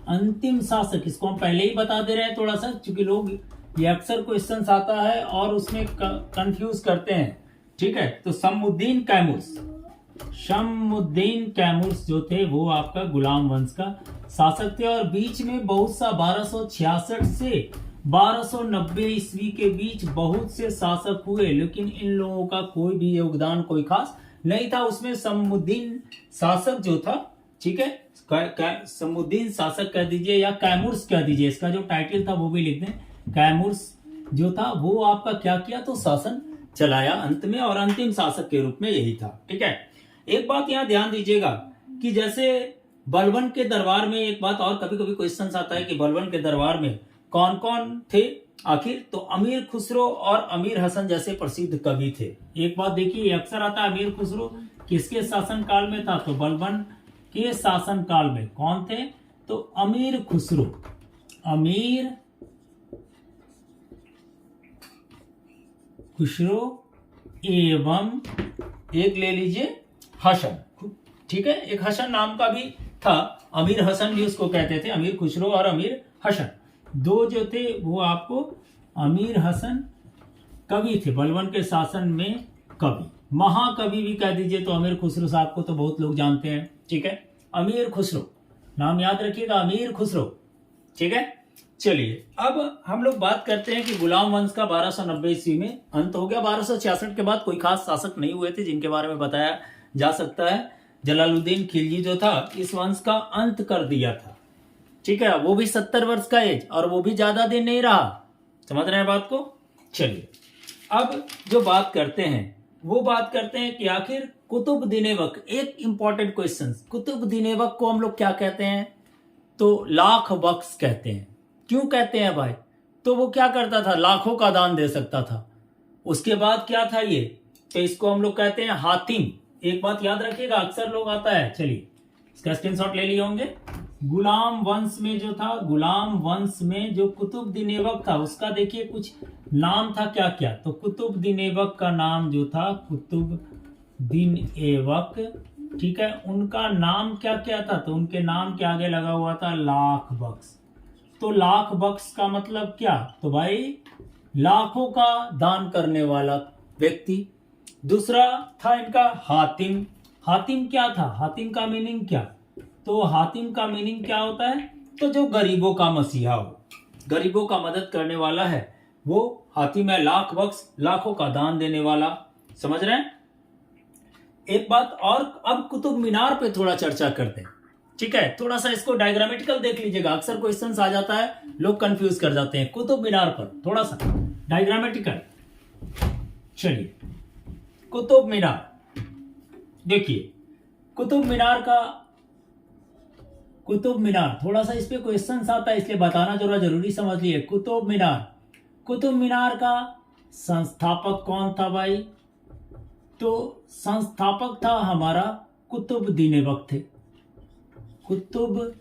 अंतिम शासक, इसको हम पहले ही बता दे रहे हैं थोड़ा सा, क्योंकि लोग ये अक्सर क्वेश्चंस आता है और उसमें कंफ्यूज करते हैं, ठीक है। तो शम्मुद्दीन कैमूर्स जो थे वो आपका गुलाम वंश का शासक थे, और बीच में बहुत सा 1266 से 1290 ईस्वी के बीच बहुत से शासक हुए, लेकिन इन लोगों का कोई भी योगदान कोई खास नहीं था। उसमें शम्मुद्दीन शासक जो था, ठीक है, शम्मुद्दीन शासक कह दीजिए या कैमूर्स कह दीजिए, इसका जो टाइटल था वो भी लिख दें। कैमूर्स जो था वो आपका क्या किया, तो शासन चलाया अंत में, और अंतिम शासक के रूप में यही था, ठीक है। एक बात यहाँ ध्यान दीजिएगा कि जैसे बलबन के दरबार में, एक बात और कभी कभी क्वेश्चन आता है कि बलबन के दरबार में कौन कौन थे आखिर, तो अमीर खुसरो और अमीर हसन जैसे प्रसिद्ध कवि थे। एक बात देखिए, अक्सर आता है अमीर खुसरो किसके शासन काल में था, तो बलबन के शासन काल में। कौन थे, तो अमीर खुसरो एवं एक ले लीजिए हसन, ठीक है, एक हसन नाम का भी था, अमीर हसन भी उसको कहते थे, अमीर खुसरो और अमीर हसन दो जो थे वो आपको, अमीर हसन कवि थे, बलबन के शासन में कवि, महाकवि भी कह दीजिए, तो अमीर खुसरो साहब को तो बहुत लोग जानते हैं, ठीक है। अमीर खुसरो नाम याद रखिएगा, अमीर खुसरो, ठीक है। चलिए अब हम लोग बात करते हैं कि गुलाम वंश का 1290 ईस्वी में अंत हो गया। 1266 के बाद कोई खास शासक नहीं हुए थे जिनके बारे में बताया जा सकता है। जलालुद्दीन खिलजी जो था इस वंश का अंत कर दिया था, ठीक है, वो भी 70 वर्ष का एज, और वो भी ज्यादा दिन नहीं रहा। समझ रहे हैं बात को। चलिए अब जो बात करते हैं वो बात करते हैं कि आखिर कुतुबुद्दीन ऐबक, एक इंपॉर्टेंट क्वेश्चन, कुतुबुद्दीन ऐबक को हम लोग क्या कहते हैं, तो लाख बख्श कहते हैं। क्यों कहते हैं भाई, तो वो क्या करता था, लाखों का दान दे सकता था। उसके बाद क्या था ये, तो इसको हम लोग कहते हैं हातिम। एक बात याद रखिएगा, अक्सर लोग आता है, चलिए इसका स्क्रीनशॉट ले लिए होंगे। गुलाम वंश में जो था, गुलाम वंश में जो कुतुबुद्दीन ऐबक था उसका देखिए कुछ नाम था क्या क्या, तो कुतुबुद्दीन ऐबक का नाम जो था कुतुबुद्दीन ऐबक, ठीक है, उनका नाम क्या क्या था, तो उनके नाम के आगे लगा हुआ था लाख बख्श। तो लाख बख्श का मतलब क्या, तो भाई लाखों का दान करने वाला व्यक्ति। दूसरा था इनका हातिम। हातिम क्या था, हातिम का मीनिंग क्या, तो हातिम का मीनिंग क्या होता है, तो जो गरीबों का मसीहा हो, गरीबों का मदद करने वाला है वो हातिम है। लाख बख्श, लाखों का दान देने वाला, समझ रहे हैं। एक बात और, अब कुतुब मीनार पे थोड़ा चर्चा करते हैं, ठीक है। थोड़ा सा इसको डायग्रामेटिकल देख लीजिएगा, अक्सर क्वेश्चंस आ जाता है, लोग कंफ्यूज कर जाते हैं। कुतुब मीनार पर थोड़ा सा डायग्रामेटिकल, चलिए कुतुब मीनार देखिए, कुतुब मीनार थोड़ा सा इस पे क्वेश्चंस आता है इसलिए बताना थोड़ा जरूरी समझ लिए। कुतुब मीनार का संस्थापक कौन था भाई, तो संस्थापक था हमारा कुतुबुद्दीन ऐबक थे, कुतुबुद्दीन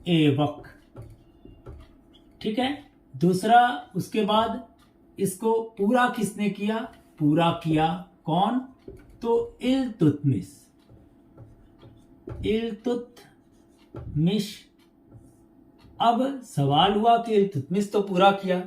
ऐबक, ठीक है। दूसरा उसके बाद इसको पूरा किसने किया, पूरा किया कौन, तो इल्तुतमिश। अब सवाल हुआ कि इल्तुतमिश तो पूरा किया,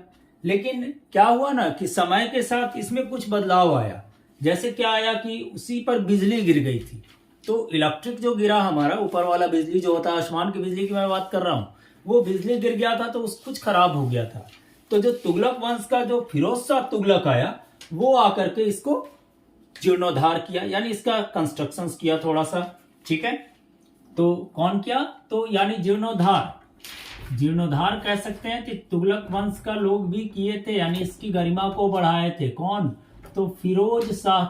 लेकिन क्या हुआ ना कि समय के साथ इसमें कुछ बदलाव आया। जैसे क्या आया कि उसी पर बिजली गिर गई थी, तो इलेक्ट्रिक जो गिरा हमारा, ऊपर वाला बिजली जो होता है, आसमान की बिजली की मैं बात कर रहा हूं, वो बिजली गिर गया था तो कुछ खराब हो गया था। तो जो तुगलक वंश का जो फिरोज शाह तुगलक आया, वो आकर के इसको जीर्णोद्धार किया, यानी इसका कंस्ट्रक्शन किया थोड़ा सा, ठीक है। तो कौन किया, तो यानी जीर्णोद्धार कह सकते हैं कि तुगलक वंश का लोग भी किए थे, यानी इसकी गरिमा को बढ़ाए थे। कौन, तो फिरोज शाह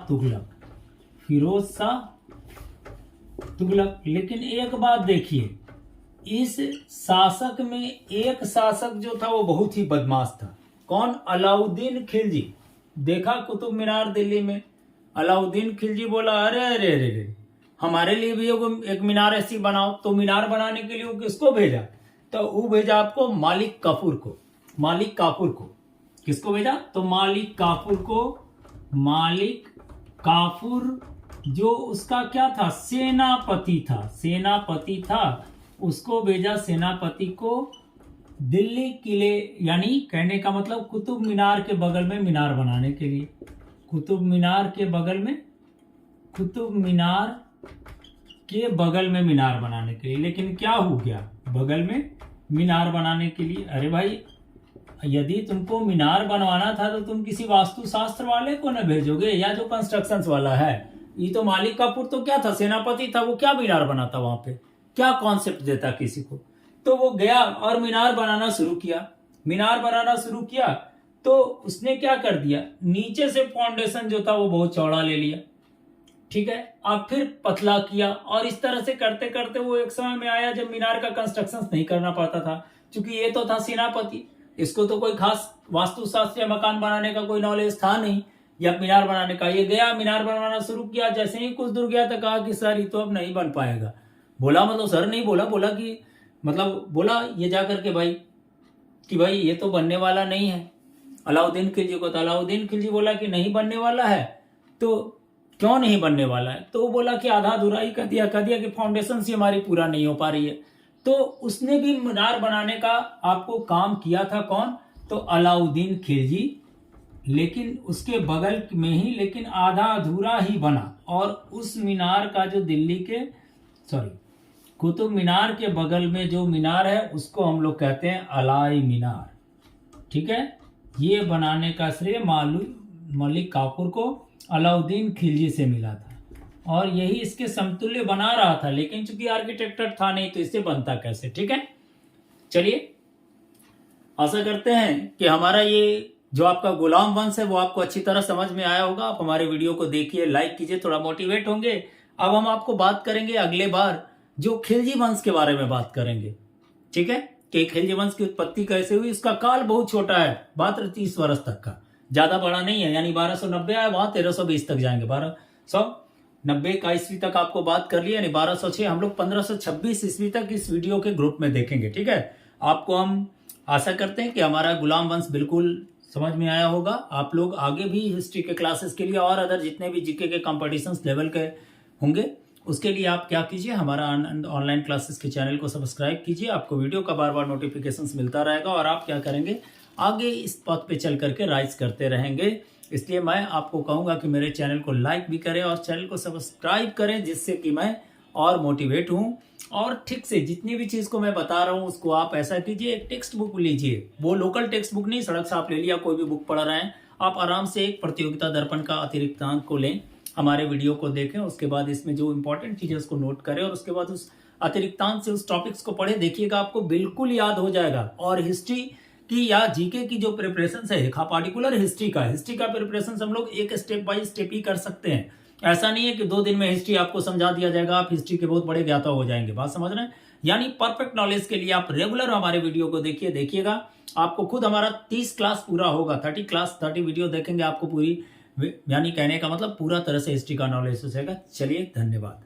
तुगलक। लेकिन एक बात देखिए, इस शासक में एक शासक जो था वो बहुत ही बदमाश था। कौन, अलाउद्दीन खिलजी। देखा कुतुब मीनार दिल्ली में, अलाउद्दीन खिलजी बोला अरे अरे अरे हमारे लिए भी एक मीनार ऐसी बनाओ। तो मीनार बनाने के लिए वो किसको भेजा, तो वो भेजा आपको मालिक काफूर को। किसको भेजा, तो मालिक काफूर जो उसका क्या था, सेनापति था, उसको भेजा सेनापति को दिल्ली किले, यानी कहने का मतलब कुतुब मीनार के बगल में मीनार बनाने के लिए, कुतुब मीनार के बगल में, कुतुब मीनार के बगल में मीनार बनाने के लिए। लेकिन क्या हो गया, बगल में मीनार बनाने के लिए? अरे भाई, यदि तुमको मीनार बनवाना था तो तुम किसी वास्तुशास्त्र वाले को न भेजोगे, या जो कंस्ट्रक्शंस वाला है। ये तो मालिक कपूर तो क्या था, सेनापति था, वो क्या मीनार बनाता वहां पे, क्या कॉन्सेप्ट देता किसी को? तो वो गया और मीनार बनाना शुरू किया। मीनार बनाना शुरू किया तो उसने क्या कर दिया, नीचे से फाउंडेशन जो था वो बहुत चौड़ा ले लिया, ठीक है, अब फिर पतला किया, और इस तरह से करते करते वो एक समय में आया जब मीनार का कंस्ट्रक्शन नहीं करना पड़ता था, क्योंकि ये तो था सेनापति, इसको तो कोई खास वास्तुशास्त्र या मकान बनाने का कोई नॉलेज था नहीं, या मीनार बनाने का। ये गया मीनार बनाना शुरू किया, जैसे ही कुछ दूर गया तो कहा कि सर ये तो अब नहीं बन पाएगा। बोला मतलब सर नहीं बोला, बोला कि मतलब बोला ये जाकर के भाई कि भाई ये तो बनने वाला नहीं है अलाउद्दीन खिलजी को। तो अलाउद्दीन खिलजी बोला कि नहीं बनने वाला है, तो क्यों नहीं बनने वाला है? तो वो बोला कि आधा अधूरा ही कर दिया कि फाउंडेशन से हमारी पूरा नहीं हो पा रही है। तो उसने भी मीनार बनाने का आपको काम किया था कौन? तो अलाउद्दीन खिलजी, लेकिन उसके बगल में ही, लेकिन आधा अधूरा ही बना। और उस मीनार का जो दिल्ली के कुतुब मीनार के बगल में जो मीनार है उसको हम लोग कहते हैं अलाई मीनार, ठीक है। ये बनाने का श्रेय मलिक काफूर को अलाउद्दीन खिलजी से मिला था, और यही इसके समतुल्य बना रहा था, लेकिन चूंकि आर्किटेक्टर था नहीं तो इससे बनता कैसे, ठीक है। चलिए, आशा करते हैं कि हमारा ये जो आपका गुलाम वंश है वो आपको अच्छी तरह समझ में आया होगा। आप हमारे वीडियो को देखिए, लाइक कीजिए, थोड़ा मोटिवेट होंगे। अब हम आपको बात करेंगे अगले बार जो खिलजी वंश के बारे में बात करेंगे, ठीक है, कि खिलजी वंश की उत्पत्ति कैसे हुई। इसका काल बहुत छोटा है, मात्र 30 वर्ष तक का, ज्यादा बड़ा नहीं है। यानी 1290 आया, वहां 1320 तक जाएंगे, 1290 का ईस्वी तक आपको बात कर लिया, यानी 1206। हम लोग 1526 ईस्वी तक इस वीडियो के ग्रुप में देखेंगे, ठीक है। आपको हम आशा करते हैं कि हमारा गुलाम वंश बिल्कुल समझ में आया होगा। आप लोग आगे भी हिस्ट्री के क्लासेस के लिए और अदर जितने भी जीके के कॉम्पिटिशन्स लेवल के होंगे उसके लिए आप क्या कीजिए, हमारा ऑनलाइन क्लासेस के चैनल को सब्सक्राइब कीजिए। आपको वीडियो का बार बार नोटिफिकेशंस मिलता रहेगा, और आप क्या करेंगे, आगे इस पथ पे चल करके राइज करते रहेंगे। इसलिए मैं आपको कहूँगा कि मेरे चैनल को लाइक भी करें और चैनल को सब्सक्राइब करें, जिससे कि मैं और मोटिवेट हूँ। और ठीक से जितनी भी चीज़ को मैं बता रहा हूँ उसको आप ऐसा कीजिए, एक टेक्स्ट बुक लीजिए, वो लोकल टेक्स्ट बुक नहीं, सड़क से आप ले लिया, कोई भी बुक पढ़ रहे हैं आप, आराम से एक प्रतियोगिता दर्पण का अतिरिक्त अंक को लें, हमारे वीडियो को देखें, उसके बाद इसमें जो इंपॉर्टेंट चीज़ें उसको नोट करें, और उसके बाद उस अतिरिक्तांश से उस टॉपिक्स को पढ़े, देखिएगा आपको बिल्कुल याद हो जाएगा। और हिस्ट्री की या जीके की जो प्रिपरेशन है, पार्टिकुलर हिस्ट्री का प्रिपरेशन हम लोग एक स्टेप बाय स्टेप ही कर सकते हैं। ऐसा नहीं है कि 2 दिन में हिस्ट्री आपको समझा दिया जाएगा, आप हिस्ट्री के बहुत बड़े ज्ञाता हो जाएंगे। बात समझ रहे हैं? यानी परफेक्ट नॉलेज के लिए आप रेगुलर हमारे वीडियो को देखिएगा, आपको खुद हमारा 30 क्लास पूरा होगा, 30 वीडियो देखेंगे, आपको पूरी, यानी कहने का मतलब पूरा तरह से हिस्ट्री का नॉलेज हो जाएगा। चलिए, धन्यवाद।